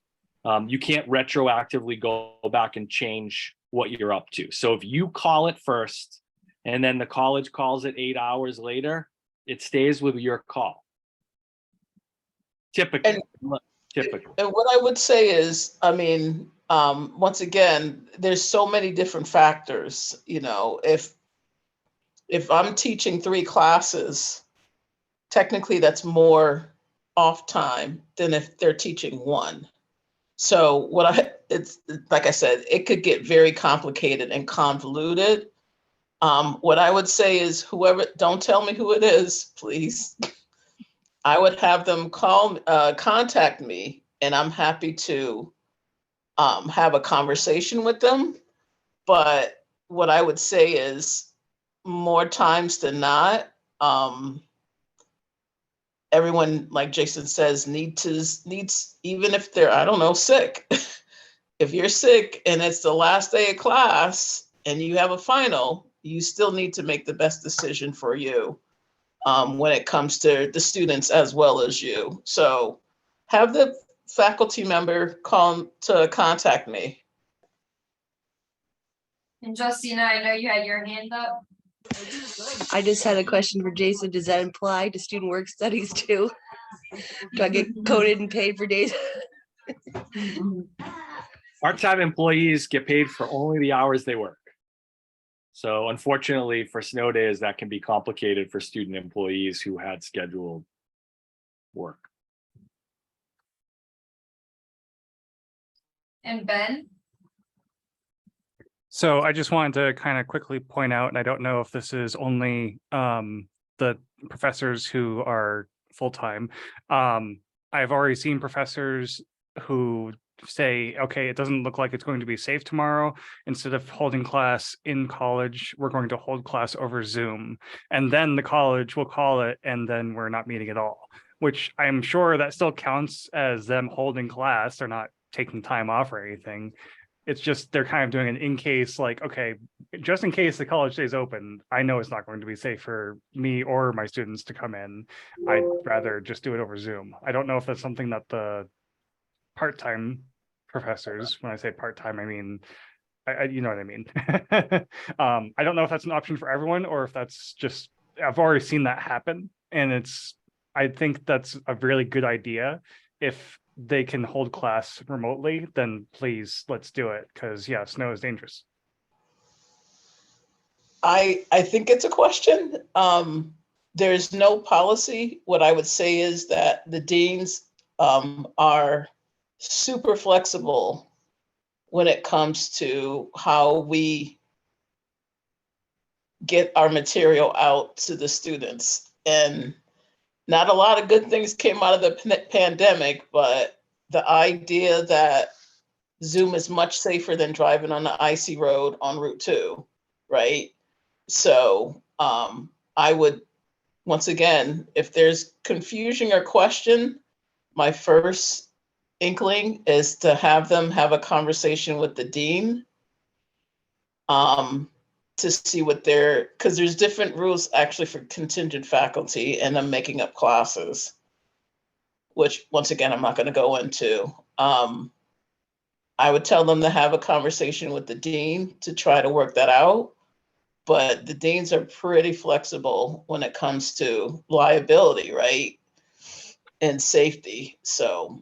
You can't retroactively go back and change what you're up to. So if you call it first and then the college calls it 8 hours later, it stays with your call. Typically. And what I would say is, I mean, once again, there's so many different factors. You know, if I'm teaching 3 classes, technically that's more off time than if they're teaching 1. So it's like I said, it could get very complicated and convoluted. What I would say is whoever, don't tell me who it is, please. I would have them contact me, and I'm happy to have a conversation with them. But what I would say is more times than not, everyone, like Jason says, needs, even if they're, I don't know, sick. If you're sick and it's the last day of class and you have a final, you still need to make the best decision for you when it comes to the students as well as you. So have the faculty member contact me. And Justina, I know you had your hand up. I just had a question for Jason. Does that apply to student work studies too? Do I get coded and paid for days? Part-time employees get paid for only the hours they work. So unfortunately for snow days, that can be complicated for student employees who had scheduled work. And Ben? So I just wanted to kind of quickly point out, and I don't know if this is only the professors who are full-time. I've already seen professors who say, okay, it doesn't look like it's going to be safe tomorrow. Instead of holding class in college, we're going to hold class over Zoom. And then the college will call it, and then we're not meeting at all, which I'm sure that still counts as them holding class. They're not taking time off or anything. It's just they're kind of doing an in case, like, okay, just in case the college stays open, I know it's not going to be safe for me or my students to come in. I'd rather just do it over Zoom. I don't know if that's something that the part-time professors, when I say part-time, I mean, you know what I mean. I don't know if that's an option for everyone or if that's just, I've already seen that happen. And I think that's a really good idea if they can hold class remotely, then please, let's do it, because yeah, snow is dangerous. I think it's a question. There's no policy. What I would say is that the deans are super flexible when it comes to how we get our material out to the students. And not a lot of good things came out of the pandemic, but the idea that Zoom is much safer than driving on the icy road on Route 2, right? So I would, once again, if there's confusion or question, my first inkling is to have them have a conversation with the dean to see what because there's different rules actually for contingent faculty and them making up classes, which once again, I'm not going to go into. I would tell them to have a conversation with the dean to try to work that out. But the deans are pretty flexible when it comes to liability, right? And safety. So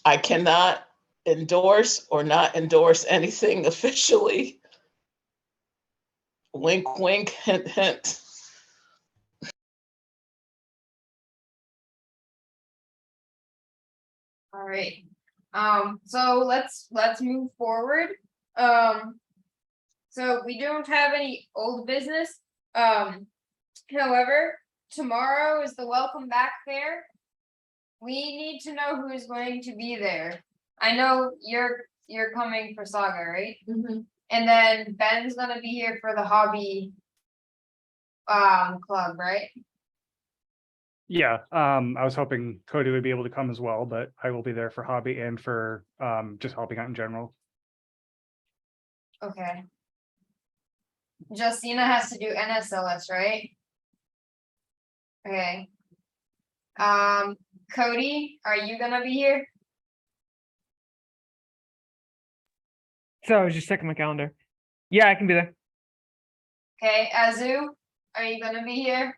I cannot endorse or not endorse anything officially. Wink, wink, hint, hint. All right. So let's move forward. So we don't have any old business. However, tomorrow is the welcome back fair. We need to know who is going to be there. I know you're coming for Saga, right? And then Ben's gonna be here for the hobby club, right? Yeah, I was hoping Cody would be able to come as well, but I will be there for hobby and for just helping out in general. Okay. Justina has to do NSLS, right? Okay. Cody, are you gonna be here? So I was just checking my calendar. Yeah, I can be there. Okay, Azu, are you gonna be here?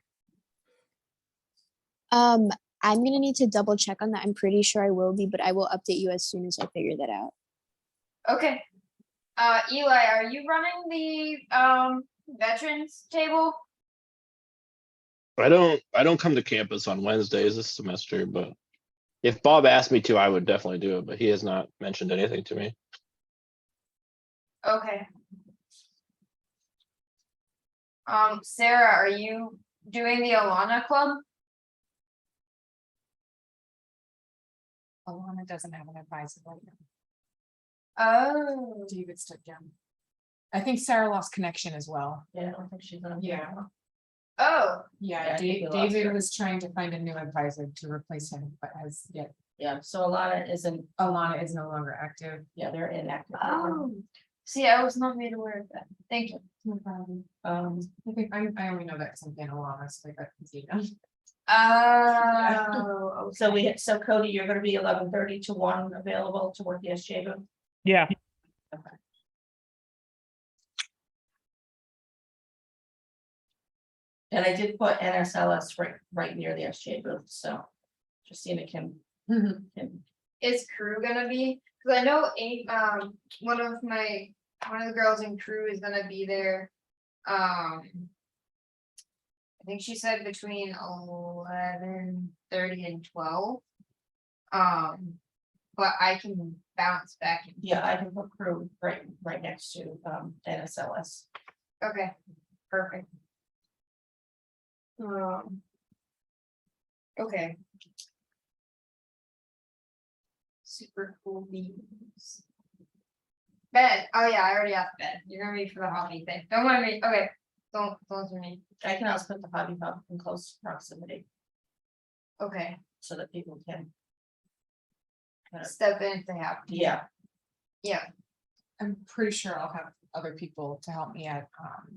I'm gonna need to double check on that. I'm pretty sure I will be, but I will update you as soon as I figure that out. Okay. Eli, are you running the veterans table? I don't come to campus on Wednesdays this semester, but if Bob asked me to, I would definitely do it, but he has not mentioned anything to me. Okay. Sarah, are you doing the Alana Club? Alana doesn't have an advisor right now. Oh. David stepped down. I think Sarah lost connection as well. Yeah, I don't think she's on. Yeah. Oh. Yeah, Yeah, David lost David her. was trying to find a new advisor to replace him, but has yet. Yeah, so Alana isn't, Alana is no longer active. yeah, they're inactive. Oh. See, I was not made aware of that. Thank you. No problem. Um, I think I only know that because I'm being Alana, so I got confused. Oh. so Cody, you're gonna be 11:30 to 1 available to work the SGA booth? Yeah. Okay. And I did put NSLS right near the SGA booth, so Justina can. Is crew gonna be? Cause I know one of the girls in crew is gonna be there. I think she said between 11:30 and 12. But I can bounce back. Yeah, I can put crew right next to NSLS. Okay, perfect. Okay. Super cool beans. Ben, oh yeah, I already asked Ben. You're gonna be for the hobby thing. Don't want me. Okay, don't for me. I can also put the hobby hub in close proximity Okay, so that people can. step in if they have to. Yeah, Yeah. I'm pretty sure I'll have other people to help me at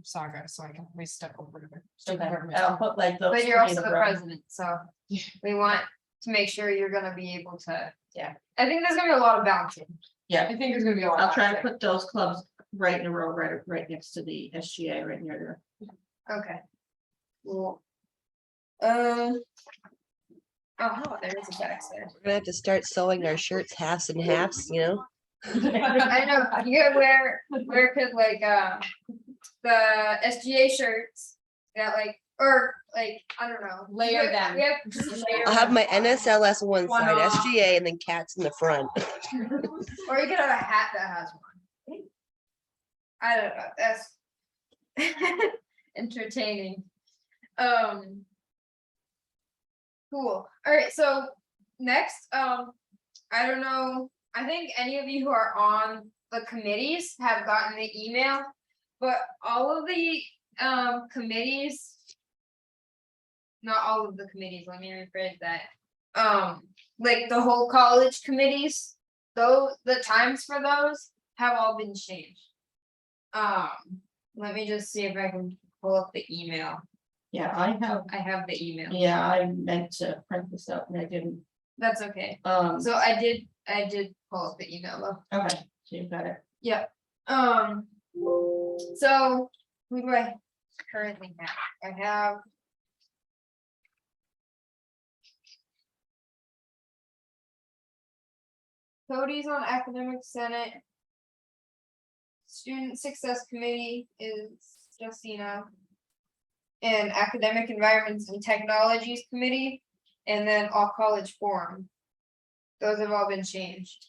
Saga, so I can always step over to the student okay, government. I'll put like those. But you're three also in a the row. president, so we want to make sure you're gonna be able to. Yeah. I think there's gonna be a lot of bouncing. Yeah, I think there's gonna be a lot. I'll try to there. put those clubs right in a row, right next to the SGA, right near there. Okay. Cool. Oh, no, there is a text there. We're gonna have to start sewing our shirts halves and halves, you know? I know, you could wear could like, the SGA shirts, that like, or like, I don't know. Layer them. We have just layer I'll have them. my NSLS one One side, off. SGA, and then cats in the front. Or you could have a hat that has one. I don't know, that's entertaining. Cool, alright, so next, I don't know, I think any of you who are on the committees have gotten the email, but all of the committees. Not all of the committees, let me rephrase that. Like the whole college committees, those, the times for those have all been changed. Let me just see if I can pull up the email. Yeah, I have the email. yeah, I meant to print this out and I didn't. That's okay. So So I did pull up the email though. okay, so you've got it. Yep. So who do I currently have? I have. Cody's on Academic Senate. Student Success Committee is Justina. And Academic Environments and Technologies Committee, and then All College Forum. Those have all been changed.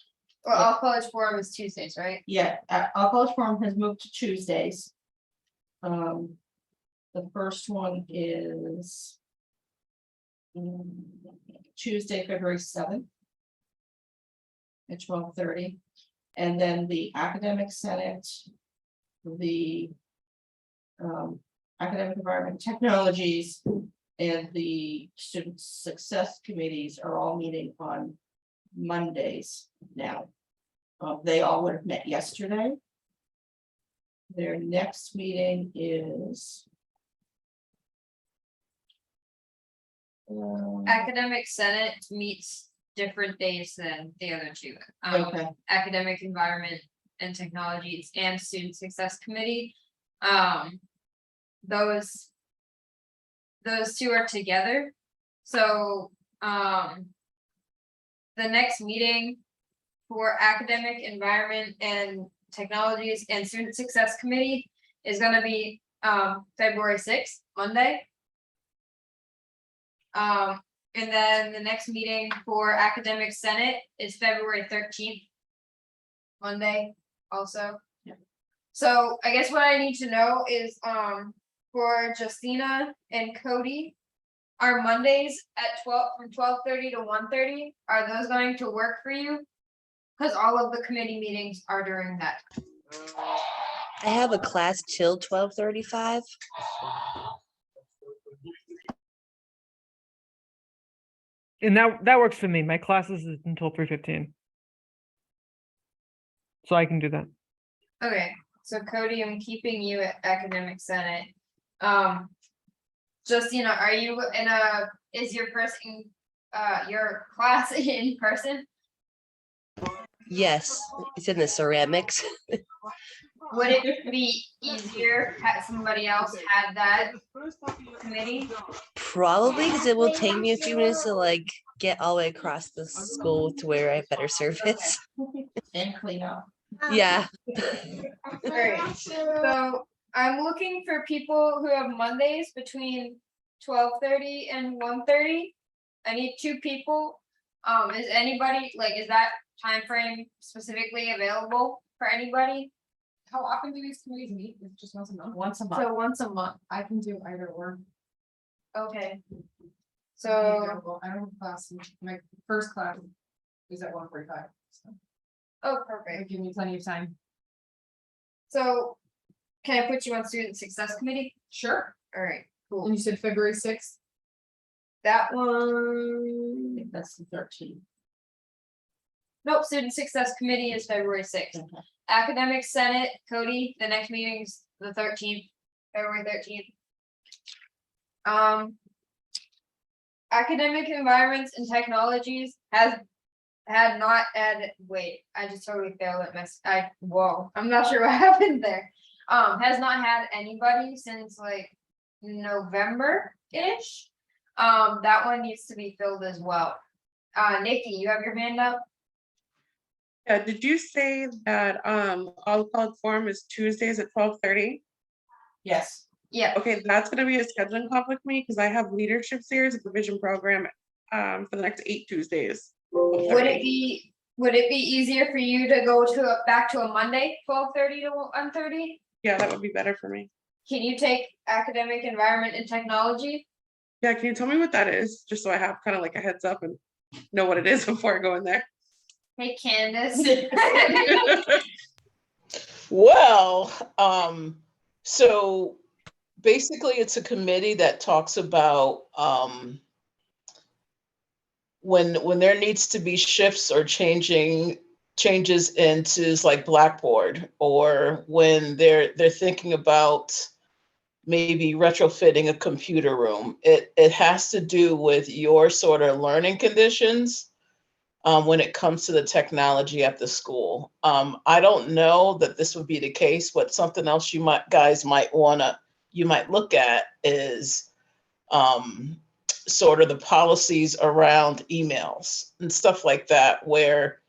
Well, All College Forum is Tuesdays, right? Yeah, our college forum has moved to Tuesdays. The first one is Tuesday, February 7th. At 12:30, and then the Academic Senate, the Academic Environment Technologies, and the Student Success Committees are all meeting on Mondays now. They all would have met yesterday. Their next meeting is Academic Senate meets different days than the other two. okay. Academic Environment and Technologies and Student Success Committee. Those two are together. So the next meeting for Academic Environment and Technologies and Student Success Committee is gonna be February 6th, Monday. And then the next meeting for Academic Senate is February 13th. Monday also. Yeah. So I guess what I need to know is, for Justina and Cody, are Mondays at 12, from 12:30 to 1:30, are those going to work for you? Cause all of the committee meetings are during that. I have a class till 12:35. And that works for me. My classes is until 3:15. So I can do that. Okay, so Cody, I'm keeping you at Academic Senate. Justina, are you is your your class in person? Yes, it's in the ceramics. Would it be easier had somebody else had that committee? Probably because it will take me a few minutes to like get all the way across the school to where I have better service. And clean up. Yeah. Alright, so I'm looking for people who have Mondays between 12:30 and 1:30. I need 2 people. Is anybody, like, is that time frame specifically available for anybody? How often do these committees meet? It's just once a month. Once a month. So once a month, I can do either or. okay. I'm So, available. I don't have class, my first class is at 1:45. So oh, perfect. it'll give me plenty of time. So, can I put you on Student Success Committee? Sure. Alright, And cool. you said February 6th? That I one, think that's the 13th. nope, Student Success Committee is February 6th. Okay. Academic Senate, Cody, the next meeting is the 13th, February 13th. Academic Environments and Technologies had not added, wait, I just totally failed at whoa, I'm not sure what happened there. Has not had anybody since like November-ish. that one needs to be filled as well. Nikki, you have your hand up? Yeah, did you say that all called forum is Tuesdays at 12:30? Yes. Yeah. Okay, that's gonna be a scheduling conflict for me because I have leadership series at the vision program for the next 8 Tuesdays. Would it be easier for you to go to back to a Monday, 12:30 to 1:30? Yeah, that would be better for me. Can you take academic environment and technology? Yeah, can you tell me what that is? Just so I have kind of like a heads up and know what it is before I go in there. Hey, Candace. Well, so basically it's a committee that talks about when there needs to be shifts or changes into like Blackboard, or when they're thinking about maybe retrofitting a computer room. It has to do with your sort of learning conditions when it comes to the technology at the school. I don't know that this would be the case, but something else you might look at is sort of the policies around emails and stuff like that, where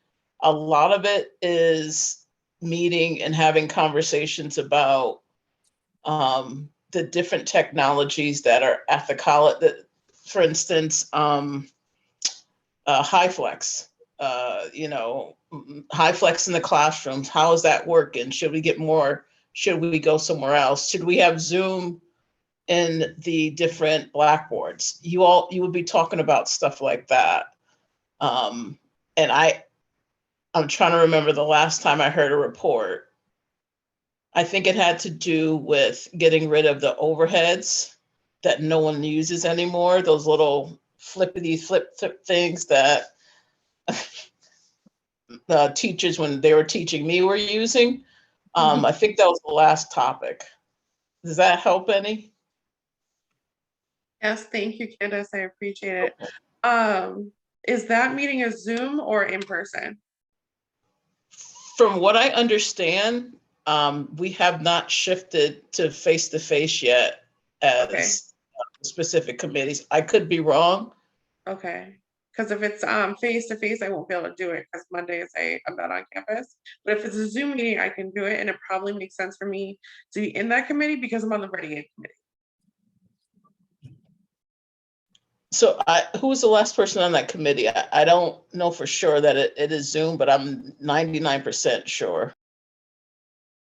a lot of it is meeting and having conversations about the different technologies that are at the college. That, for instance, HighFlex, HighFlex in the classrooms. How is that working? Should we get more? Should we go somewhere else? Should we have Zoom in the different Blackboards? You would be talking about stuff like that. And I'm trying to remember the last time I heard a report. I think it had to do with getting rid of the overheads that no one uses anymore. Those little flippity flip things that teachers, when they were teaching me, were using. I think that was the last topic. Does that help any? Yes, thank you, Candace. I appreciate it. Is that meeting a Zoom or in person? From what I understand, we have not shifted to face-to-face yet as specific committees. I could be wrong. Okay, because if it's face-to-face, I won't be able to do it because Mondays I'm not on campus. But if it's a Zoom meeting, I can do it, and it probably makes sense for me to be in that committee because I'm on the Ready Aid committee. So who was the last person on that committee? I don't know for sure that it is Zoom, but I'm 99% sure.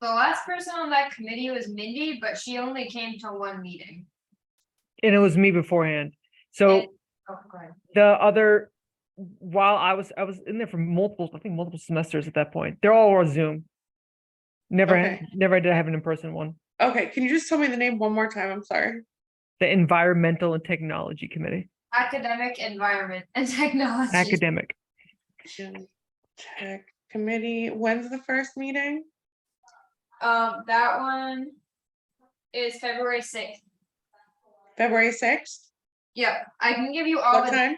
The last person on that committee was Mindy, but she only came to one meeting. And it was me beforehand. So Oh, go ahead. the other, while I was in there for multiple semesters at that point. They're all on Zoom. Never did I have an in-person one. Okay, can you just tell me the name one more time? I'm sorry. The Environmental and Technology Committee. Academic environment and technology. Academic. Tech committee. When's the first meeting? That one is February 6th. February 6th? Yep, I can give you all What the time?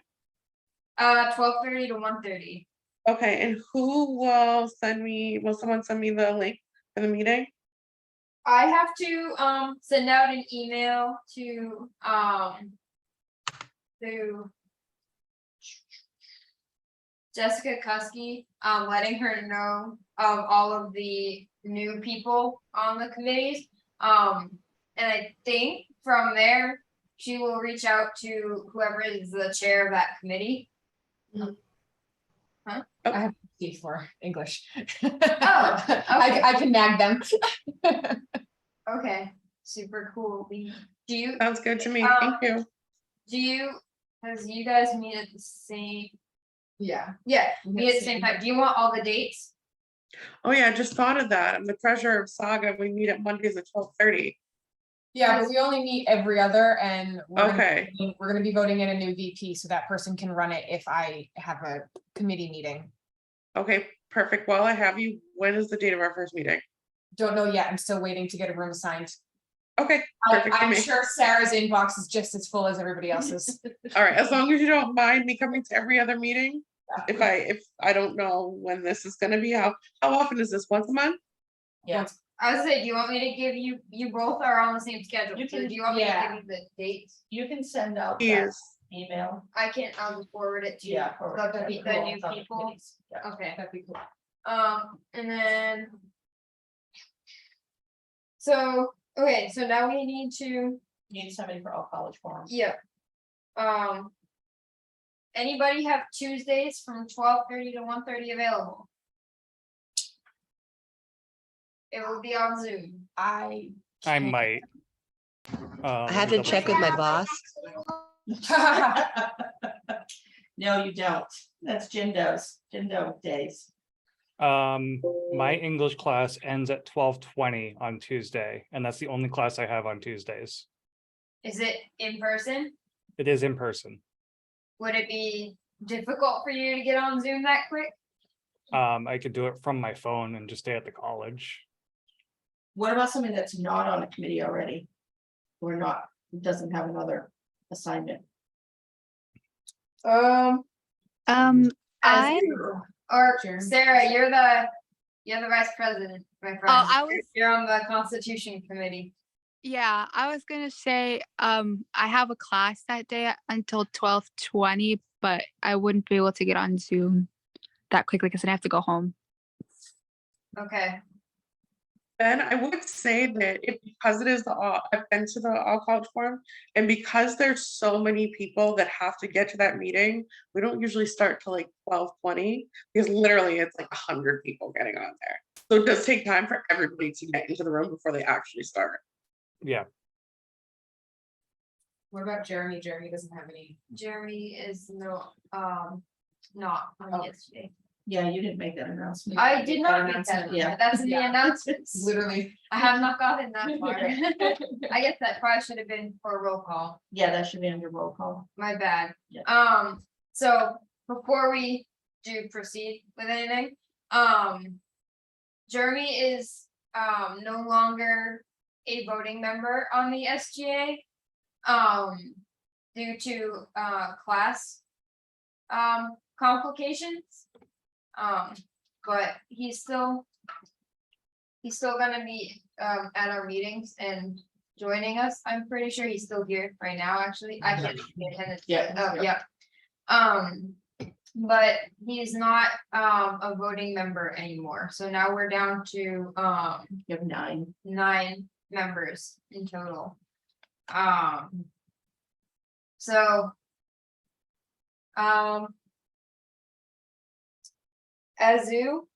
12:30 to 1:30. Okay, and who will someone send me the link for the meeting? I have to send out an email to Jessica Kuski, letting her know of all of the new people on the committees. And I think from there, she will reach out to whoever is the chair of that committee. I have C for English. Oh, I can nag them. Okay, super cool. Do you? Sounds good to me. Thank you. Because you guys meet at the same. Yeah. Yeah, meet at the same time. Do you want all the dates? Oh yeah, I just thought of that. I'm the treasurer of Saga. We meet at Mondays at 12:30. Yeah, but we only meet every other, and we're gonna be voting in a new VP, so that person can run it if I have a committee meeting. Okay, perfect. While I have you, when is the date of our first meeting? Don't know yet. I'm still waiting to get a room assigned. Okay, perfect for I'm me. sure Sarah's inbox is just as full as everybody else's. All right, as long as you don't mind me coming to every other meeting. If I don't know when this is gonna be, how often is this? Once a month? Yeah. I was saying, do you want me to give you both are on the same schedule? You So can- do you want me to yeah. give you the dates? You can send out that Yes. email. I'll just forward it to you. Yeah. or- The new Other people. committees. Yeah. Okay. That'd be cool. And then. So, okay, so now we need to, Need somebody for all college forums. yeah. Anybody have Tuesdays from 12:30 to 1:30 available? It will be on Zoom. I might. I have to check with my boss. No, you don't. That's Jindo's days. My English class ends at 12:20 on Tuesday, and that's the only class I have on Tuesdays. Is it in person? It is in person. Would it be difficult for you to get on Zoom that quick? I could do it from my phone and just stay at the college. What about somebody that's not on a committee already? Or not, doesn't have another assignment? I Or Sure. Sarah, you're the vice president, my friend. Oh, I was- You're on the Constitution Committee. Yeah, I was gonna say, I have a class that day until 12:20, but I wouldn't be able to get on Zoom that quickly because I have to go home. Okay. Ben, I would say that because it is I've been to the all college forum, and because there's so many people that have to get to that meeting, we don't usually start till like 12:20, because literally it's like 100 people getting on there. So it does take time for everybody to get into the room before they actually start. Yeah. What about Jeremy? Jeremy doesn't have any. Jeremy is not on Oh. yesterday. Yeah, you didn't make that announcement. I did not make that. Yeah. That's in the announcements. Literally. I have not gotten that far. I guess that probably should have been for a roll call. Yeah, that should be under roll call. My bad. Yeah. So before we do proceed with anything, Jeremy is no longer a voting member on the SGA. Due to class complications. But he's still gonna be at our meetings and joining us. I'm pretty sure he's still here right now, actually. I can't see attendance. Yeah, Oh, he's yeah. But he's not a voting member anymore. So now we're down to You have 9. 9 members in total. So Azu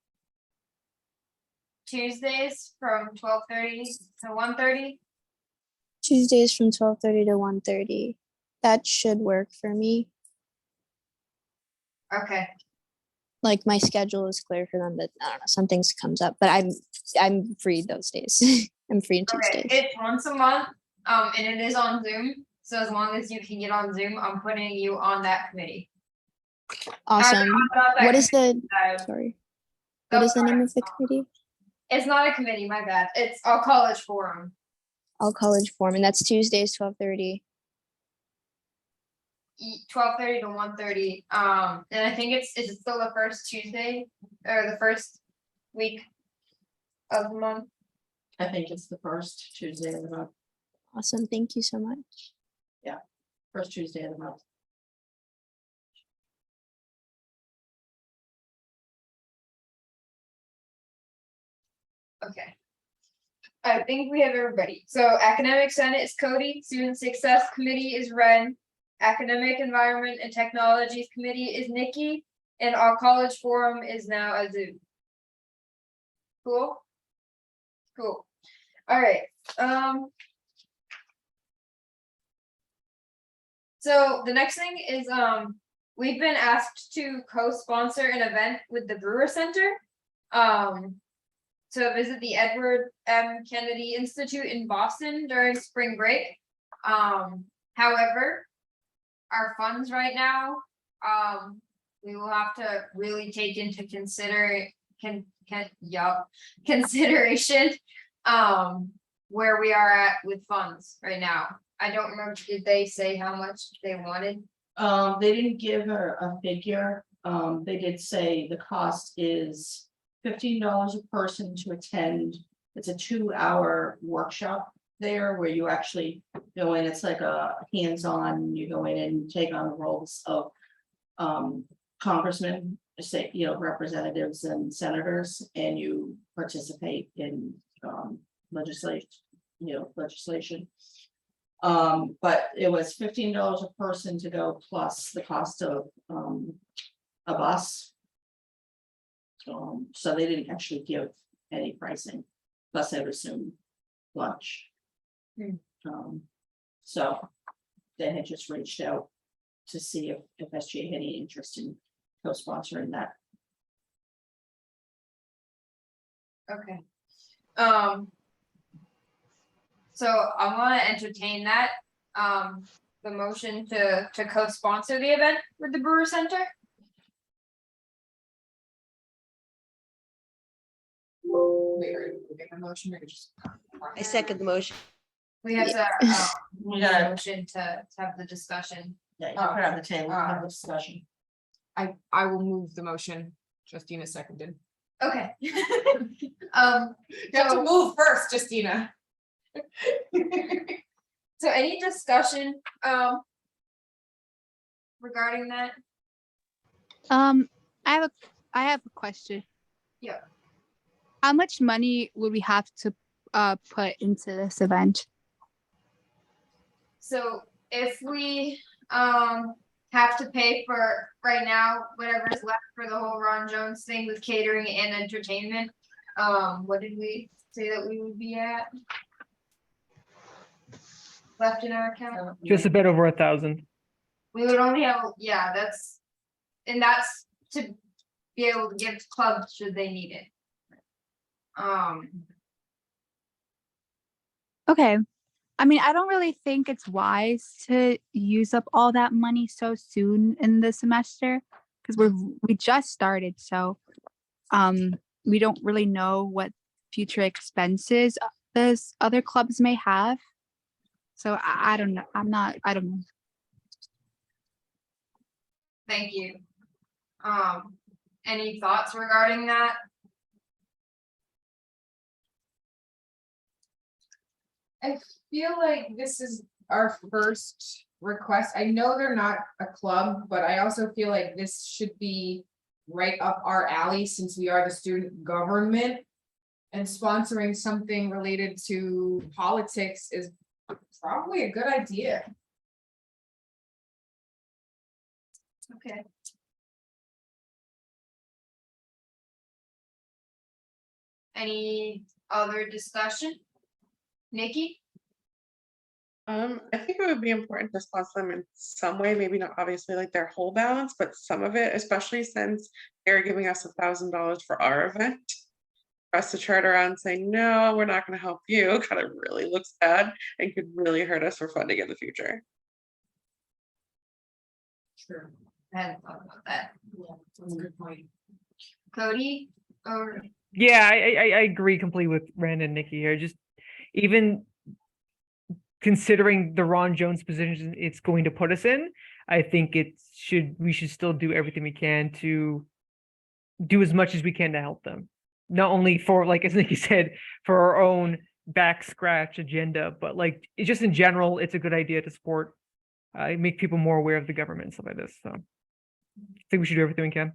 Tuesdays from 12:30 to 1:30. Tuesdays from 12:30 to 1:30. That should work for me. Okay, Like my schedule is clear for them, but I don't know, some things comes up, but I'm free those days. I'm free on okay, Tuesdays. it's once a month, and it is on Zoom. So as long as you can get on Zoom, I'm putting you on that committee. Awesome. Not that What is the, committee, sorry, what is the name of the committee? It's not a committee, my bad. It's a college forum. All college forum, and that's Tuesdays, 12:30. 12:30 to 1:30. And I think is it still the first Tuesday or the first week of the month? I think it's the first Tuesday of the month. Awesome, thank you so much. First Tuesday of the month. Okay. I think we have everybody. So Academic Senate is Cody, Student Success Committee is Ren, Academic Environment and Technologies Committee is Nikki, and our College Forum is now Azu. Cool? Cool. All right. So the next thing is we've been asked to co-sponsor an event with the Brewer Center. To visit the Edward M. Kennedy Institute in Boston during spring break. However, our funds right now, we will have to really take into consideration where we are at with funds right now. I don't remember, did they say how much they wanted? They didn't give a figure. They did say the cost is $15 a person to attend it's a 2-hour workshop there where you actually go in, it's like a hands-on, you go in and take on the roles of congressmen, say, representatives and senators, and you participate in legislation. But it was $15 a person to go, plus the cost of a bus. So they didn't actually give any pricing, plus I would assume lunch. So they had just reached out to see if SGA had any interest in co-sponsoring that. Okay. So I want to entertain that, the motion to co-sponsor the event with the Brewer Center. I second the motion. We have to, We gotta- motion to have the discussion. Yeah, you can put it on the table, have a discussion. I will move the motion. Justina seconded. Okay. You have to move first, Justina. So any discussion, regarding that? I have a question. Yeah. How much money would we have to put into this event? So if we, have to pay for right now, whatever's left for the whole Ron Jones thing with catering and entertainment, what did we say that we would be at? Left in our account? Just a bit over 1,000. We would only have, yeah, that's to be able to give to clubs should they need it. Okay. I mean, I don't really think it's wise to use up all that money so soon in the semester because we just started. So we don't really know what future expenses those other clubs may have. So I don't know. I don't know. Thank you. Any thoughts regarding that? I feel like this is our first request. I know they're not a club, but I also feel like this should be right up our alley since we are the student government. And sponsoring something related to politics is probably a good idea. Okay. Any other discussion? Nikki? I think it would be important to sponsor them in some way, maybe not obviously like their whole balance, but some of it, especially since they're giving us $1,000 for our event. For us to turn around and say, no, we're not gonna help you, kind of really looks bad and could really hurt us for funding in the future. Sure. I hadn't thought about that. Yeah, that's a good point. Cody, or Yeah, I agree completely with Rand and Nikki here. Just even considering the Ron Jones position it's going to put us in, I think we should still do everything we can to do as much as we can to help them. Not only for, like as Nikki said, for our own back scratch agenda, but like it's just in general, it's a good idea to support, make people more aware of the government and stuff like this. So I think we should do everything we can.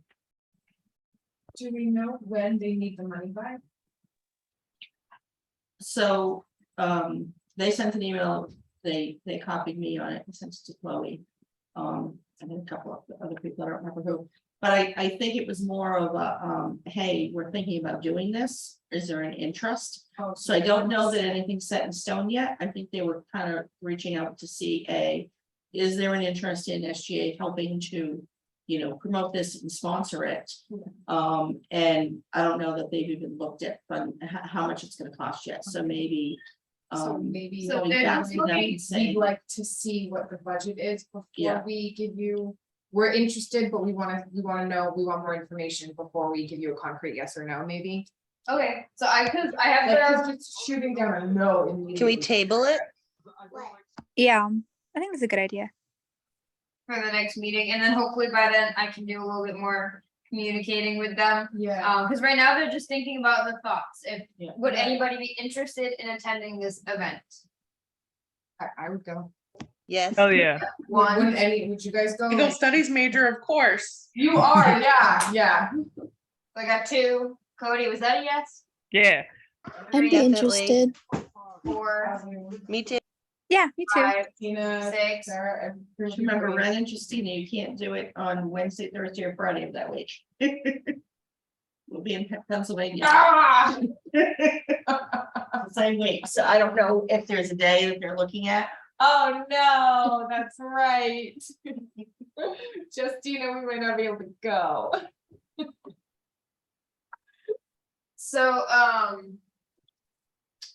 Do we know when they need the money by? So they sent an email, they copied me on it, and sent it to Chloe. And then a couple of other people, I don't remember who, but I think it was more of a, hey, we're thinking about doing this, is there an interest? So I don't know that anything's set in stone yet, I think they were kind of reaching out to see is there an interest in SGA helping to, promote this and sponsor it? And I don't know that they've even looked at how much it's gonna cost yet, so maybe. So maybe so going then back to them and saying- we'd like to see what the budget is before Yeah. we give you. We're interested, but we want more information before we give you a concrete yes or no, maybe. okay, so I have Like, the. 'cause just shooting down a no immediately. Can we table it? Yeah, I think that's a good idea. For the next meeting, and then hopefully by then I can do a little bit more communicating with them. Yeah. Because right now they're just thinking about the thoughts. If Yeah. would anybody be interested in attending this event? I would go. Yes. Oh, yeah. Would you guys go? Legal studies major, of course. You are, yeah, yeah. I got 2. Cody, was that a yes? Yeah. I'd 3, be Definitely. interested. 4, Me too. Yeah, me too. 5, Tina, 6. Sarah, and Just remember, Ren and Justina, you can't do it on Wednesday, Thursday, or Friday of that week. We'll be in Pennsylvania. Ah! Same week, so I don't know if there's a day that they're looking at. Oh, no, that's right. Justina, we might not be able to go. So,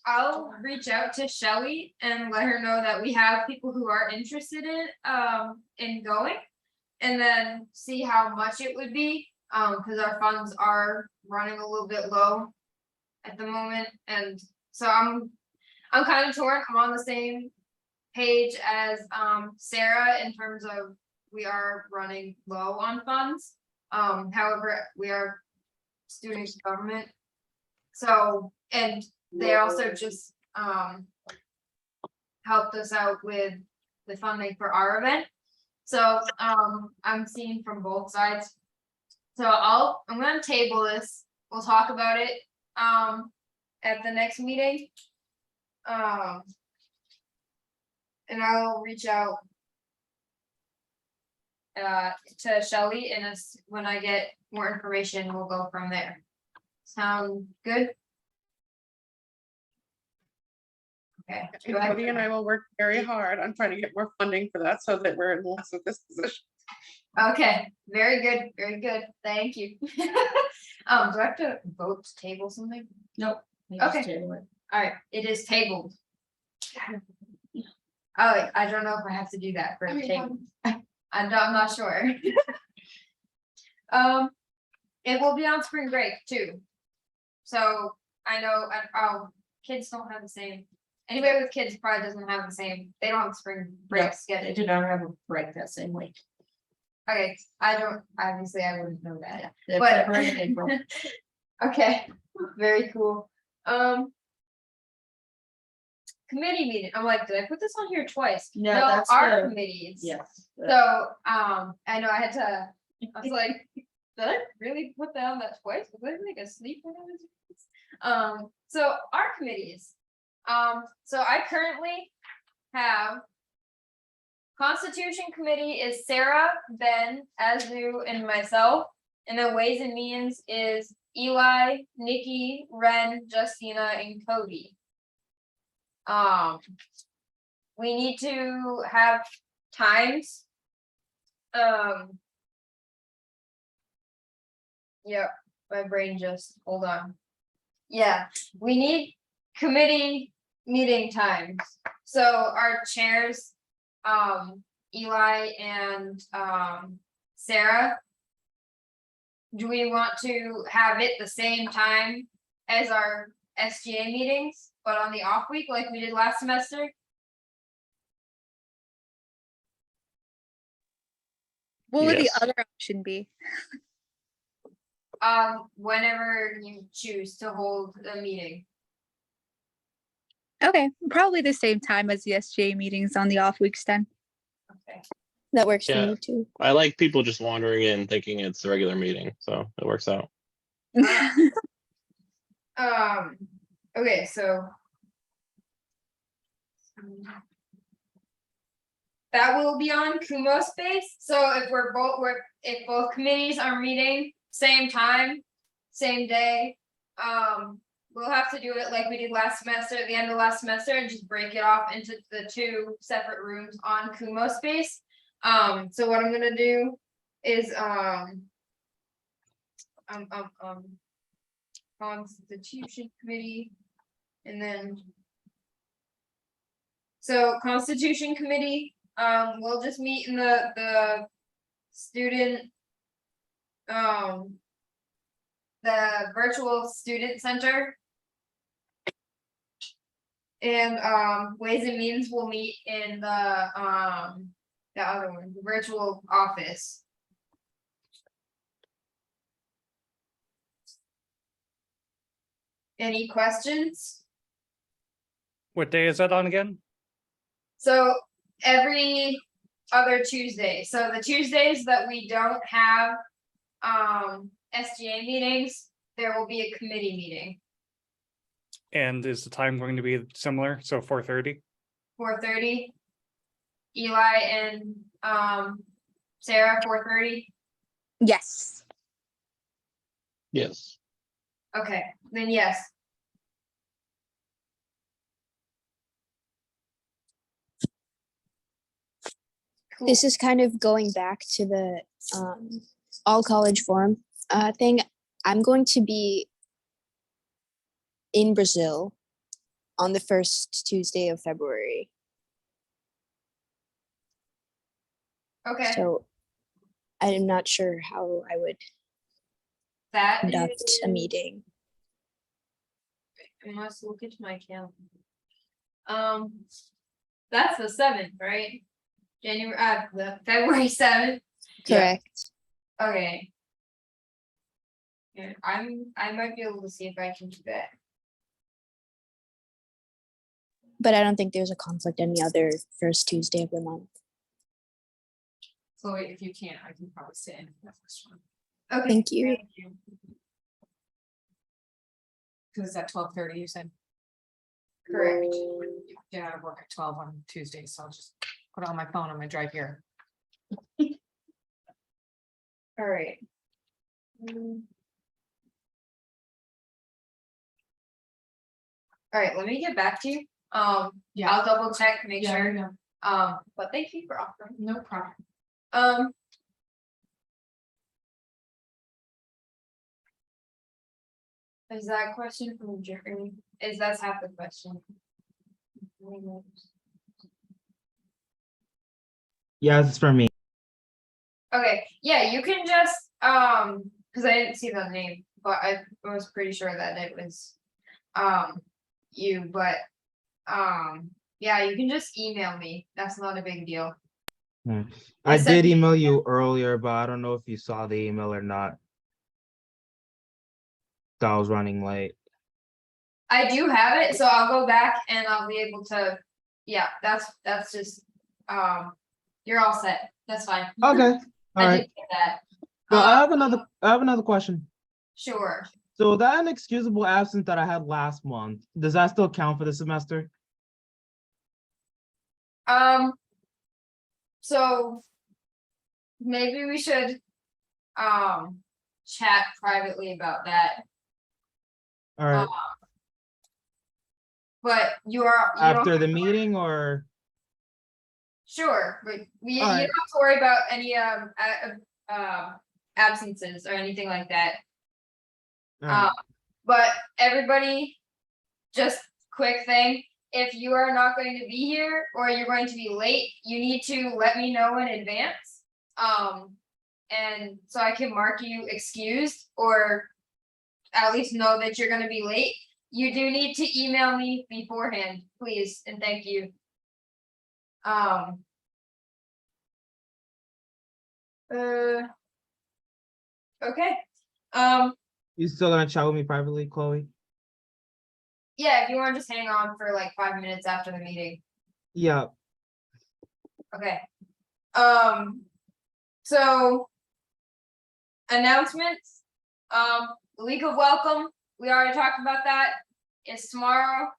I'll reach out to Shelly and let her know that we have people who are interested in going. And then see how much it would be, because our funds are running a little bit low at the moment. And so I'm kind of torn. I'm on the same page as Sarah in terms of we are running low on funds. However, we are student government. So, and they also just helped us out with the funding for our event. So I'm seeing from both sides. So I'm gonna table this. We'll talk about it at the next meeting. And I'll reach out to Shelly, and when I get more information, we'll go from there. Sound good? Okay. Go ahead. Cody and I will work very hard on trying to get more funding for that so that we're in less of this position. Okay, very good, very good. Thank you. Do I have to vote to table something? Nope. they just Okay. table it. All right, it is tabled. Oh, I don't know if I have to do that for I a mean, table. I'm not sure. It will be on spring break too. So I know, kids don't have the same, anybody with kids probably doesn't have the same, they don't have spring break Yeah, They schedule. do not have a break that same week. Okay, obviously I wouldn't know that. They're But- separated in April. Okay, very cool. Committee meeting, I'm like, did I put this on here twice? No, No, that's our the- committees. Yes. So, I know I had to, I was like, did I really put down that twice? Was I like asleep when I was doing this? So our committees. So I currently have Constitution Committee is Sarah, Ben, Azu, and myself. And then Ways and Means is Eli, Nikki, Ren, Justina, and Cody. We need to have times. Yep, my brain just, hold on. Yeah, we need committee meeting times. So our chairs, Eli and Sarah. Do we want to have it the same time as our SGA meetings, but on the off week like we did last semester? What would the Yes. other option be? Whenever you choose to hold a meeting. Okay, probably the same time as the SGA meetings on the off weeks then. Okay. That works for Yeah. me too. I like people just wandering in thinking it's a regular meeting, so it works out. Okay, so. That will be on Kumo space, so if if both committees are meeting same time, same day. We'll have to do it like we did last semester, at the end of last semester, and just break it off into the 2 separate rooms on Kumo space. So what I'm gonna do is, Constitution Committee, and then. So Constitution Committee, we'll just meet in the student. The virtual student center. And Ways and Means will meet in the other one, the virtual office. Any questions? What day is that on again? So every other Tuesday, so the Tuesdays that we don't have SGA meetings, there will be a committee meeting, And is the time going to be similar? So 4:30? 4:30. Eli and Sarah, 4:30. Yes. Yes. Okay, then yes. Cool. This is kind of going back to the all college forum thing. I'm going to be in Brazil on the first Tuesday of February. Okay. So I'm not sure how I would That conduct a is- meeting. I must look at my calendar. That's the 7th, right? The February 7th. Correct. Okay. Yeah, I might be able to see if I can do that. But I don't think there's a conflict any other first Tuesday of the month. So if you can't, I can probably sit in the first one, Okay. Thank you. because it's at 12:30, you said. Correct. Get out of work at 12 on Tuesday, so I'll just put it on my phone on my drive here. All right. All right, let me get back to you. Yeah. I'll double check, make Yeah, sure. yeah. But thank you for offering. No problem. Is that a question from Jeremy? That's half the question. Yes, it's for me. Okay, yeah, you can just, because I didn't see the name, but I was pretty sure that it was, you, but, yeah, you can just email me. That's not a big deal. Yeah. I I sent- did email you earlier, but I don't know if you saw the email or not. I was running late. I do have it, so I'll go back and I'll be able to, yeah, that's just, you're all set. That's fine. Okay, all I right. did get that. So I have another question. Sure. So that inexcusable absence that I had last month, does that still count for the semester? So maybe we should chat privately about that. All right, But you don't after the have to worry- meeting or? Sure, but you don't Alright. have to worry about any absences or anything like that. All right. But everybody, just quick thing, if you are not going to be here or you're going to be late, you need to let me know in advance. And so I can mark you excused or at least know that you're gonna be late. You do need to email me beforehand, please, and thank you. Okay, You still gonna chat with me privately, Chloe? yeah, if you wanna just hang on for like 5 minutes after the meeting. Yeah, Okay. So. Announcements, League of Welcome, we already talked about that, it's tomorrow.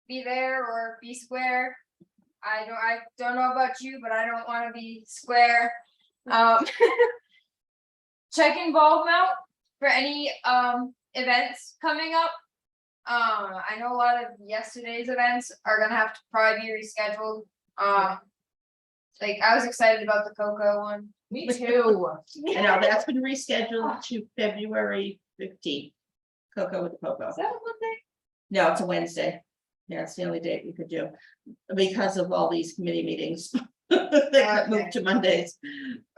Be there or be square. I don't know about you, but I don't wanna be square. Checking bulb mount for any events coming up. I know a lot of yesterday's events are gonna have to probably be rescheduled. Like I was excited about the Coco one. Me too. I know, that's been rescheduled to February 15th. Coco with the Coco. Is that a Monday? No, it's a Wednesday. Yeah, it's the only date we could do because of all these committee meetings. They got moved to Mondays.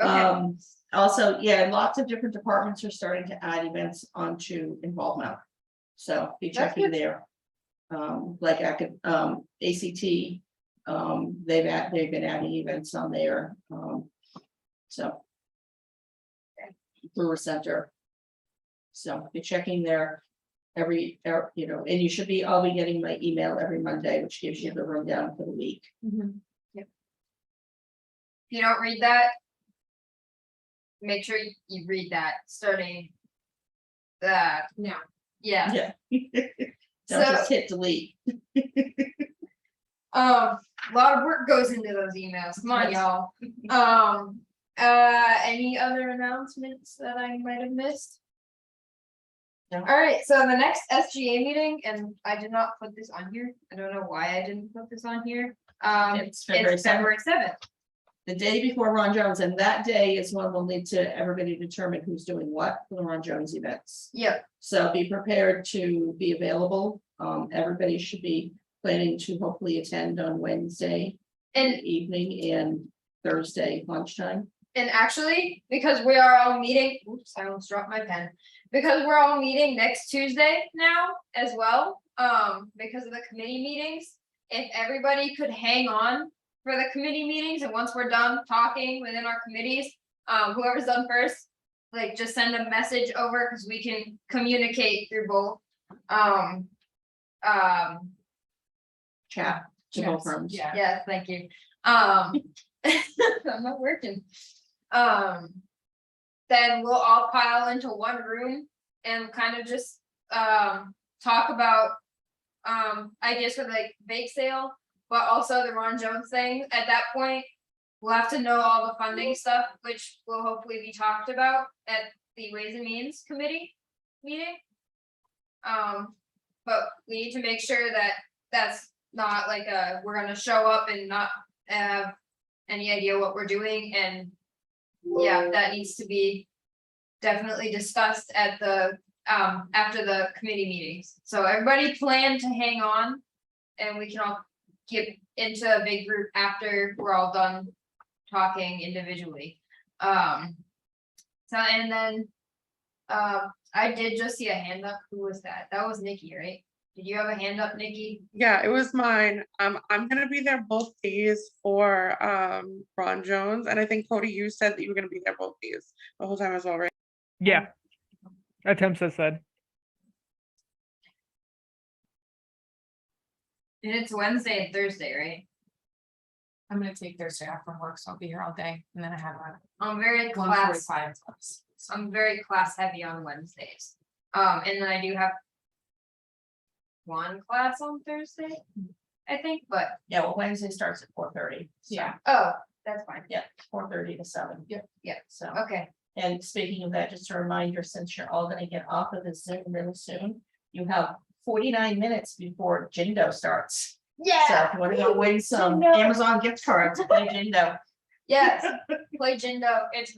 Okay. Also, yeah, lots of different departments are starting to add events onto involvement. So be That's checking good. there. Like ACT, they've been adding events on there. So. Brewer Center. So be checking their you know, and you should be, I'll be getting my email every Monday, which gives you the rundown for the week. If you don't read that, make sure you read that starting the, Now. yeah. Don't just hit delete. A lot of work goes into those emails. Come on, y'all. Any other announcements that I might have missed? No. All right, so the next SGA meeting, and I did not put this on here. I don't know why I didn't put this on here. It's February It's February 7th. The day before Ron Jones, and that day is when we'll need to everybody determine who's doing what for the Ron Jones events. Yep. So be prepared to be available. Everybody should be planning to hopefully attend on Wednesday And evening and Thursday lunchtime. And actually, because we are all meeting, oops, I almost dropped my pen. Because we're all meeting next Tuesday now as well, because of the committee meetings. If everybody could hang on for the committee meetings, and once we're done talking within our committees, whoever's done first, like just send a message over, because we can communicate through both. Chat to both rooms. Yeah. Yes, thank you. I'm not working. Then we'll all pile into one room and kind of just talk about ideas for like bake sale, but also the Ron Jones thing. At that point, we'll have to know all the funding stuff, which will hopefully be talked about at the Ways and Means Committee meeting. But we need to make sure that that's not like we're gonna show up and not have any idea what we're doing, and yeah, that needs to be definitely discussed at the after the committee meetings. So everybody plan to hang on, and we can all get into a big group after we're all done talking individually. So and then I did just see a hand up. Who was that? That was Nikki, right? Did you have a hand up, Nikki? Yeah, it was mine. I'm gonna be there both days for Ron Jones, and I think Cody, you said that you were gonna be there both days the whole time as well, right? Yeah. Attempts as said. And it's Wednesday and Thursday, right? I'm gonna take Thursday off from work, so I'll be here all day, and then I have I'm very one class. 45. I'm very class heavy on Wednesdays. And then I do have one class on Thursday, I think, but Yeah, well, Wednesday starts at 4:30. Yeah. oh, that's fine. Yeah, 4:30 to 7. Yeah. So, Okay. and speaking of that, just a reminder, since you're all gonna get off of this Zoom really soon, you have 49 minutes before Jindo starts. So if you wanna go win some Jindo. Amazon gift cards, play Jindo. Yes, play Jindo. It's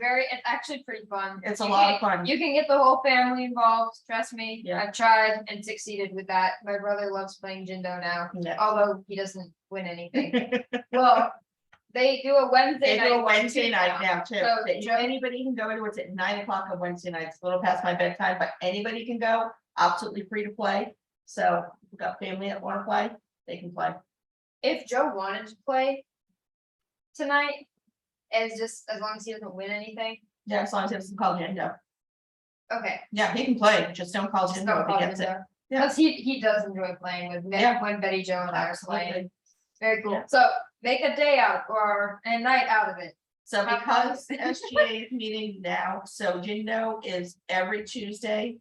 actually pretty fun. It's a You lot of can- fun. You can get the whole family involved, trust me. Yeah. I've tried and succeeded with that. My brother loves playing Jindo now, Yeah. although he doesn't win anything. Well, they do a Wednesday They night. do a one Wednesday too night now too. So That Joe- anybody can go to, it's at 9 o'clock on Wednesday nights, a little past my bedtime, but anybody can go, absolutely free to play. So if you've got family that wanna play, they can play. If Joe wanted to play tonight, it's just as long as he doesn't win anything. Yeah, as long as he doesn't call Jindo. Okay. Yeah, he can play, just don't call Just Jindo don't if call he him gets it. Joe. Yeah. Cause he does enjoy playing with me Yeah. when Betty Jo and I are playing. Absolutely. Very cool. Yeah. So make a day out or a night out of it. So Have because fun. SGA is meeting now, so Jindo is every Tuesday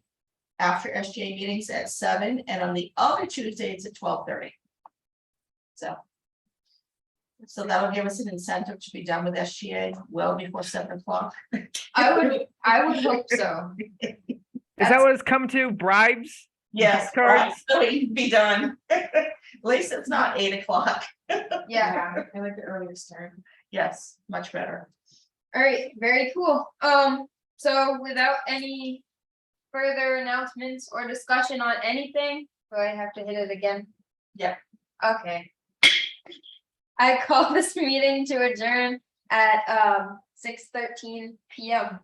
after SGA meetings at 7, and on the other Tuesday, it's at 12:30. So that'll give us an incentive to be done with SGA well before 7 o'clock. I would hope so. Is that what it's come to? Bribes? Yes, Cards? so we can be done. At least it's not 8 o'clock. Yeah. I like the earlier start. Yes, much better. All right, very cool. So without any further announcements or discussion on anything, do I have to hit it again? Yeah. Okay. I call this meeting to adjourn at 6:13 p.m.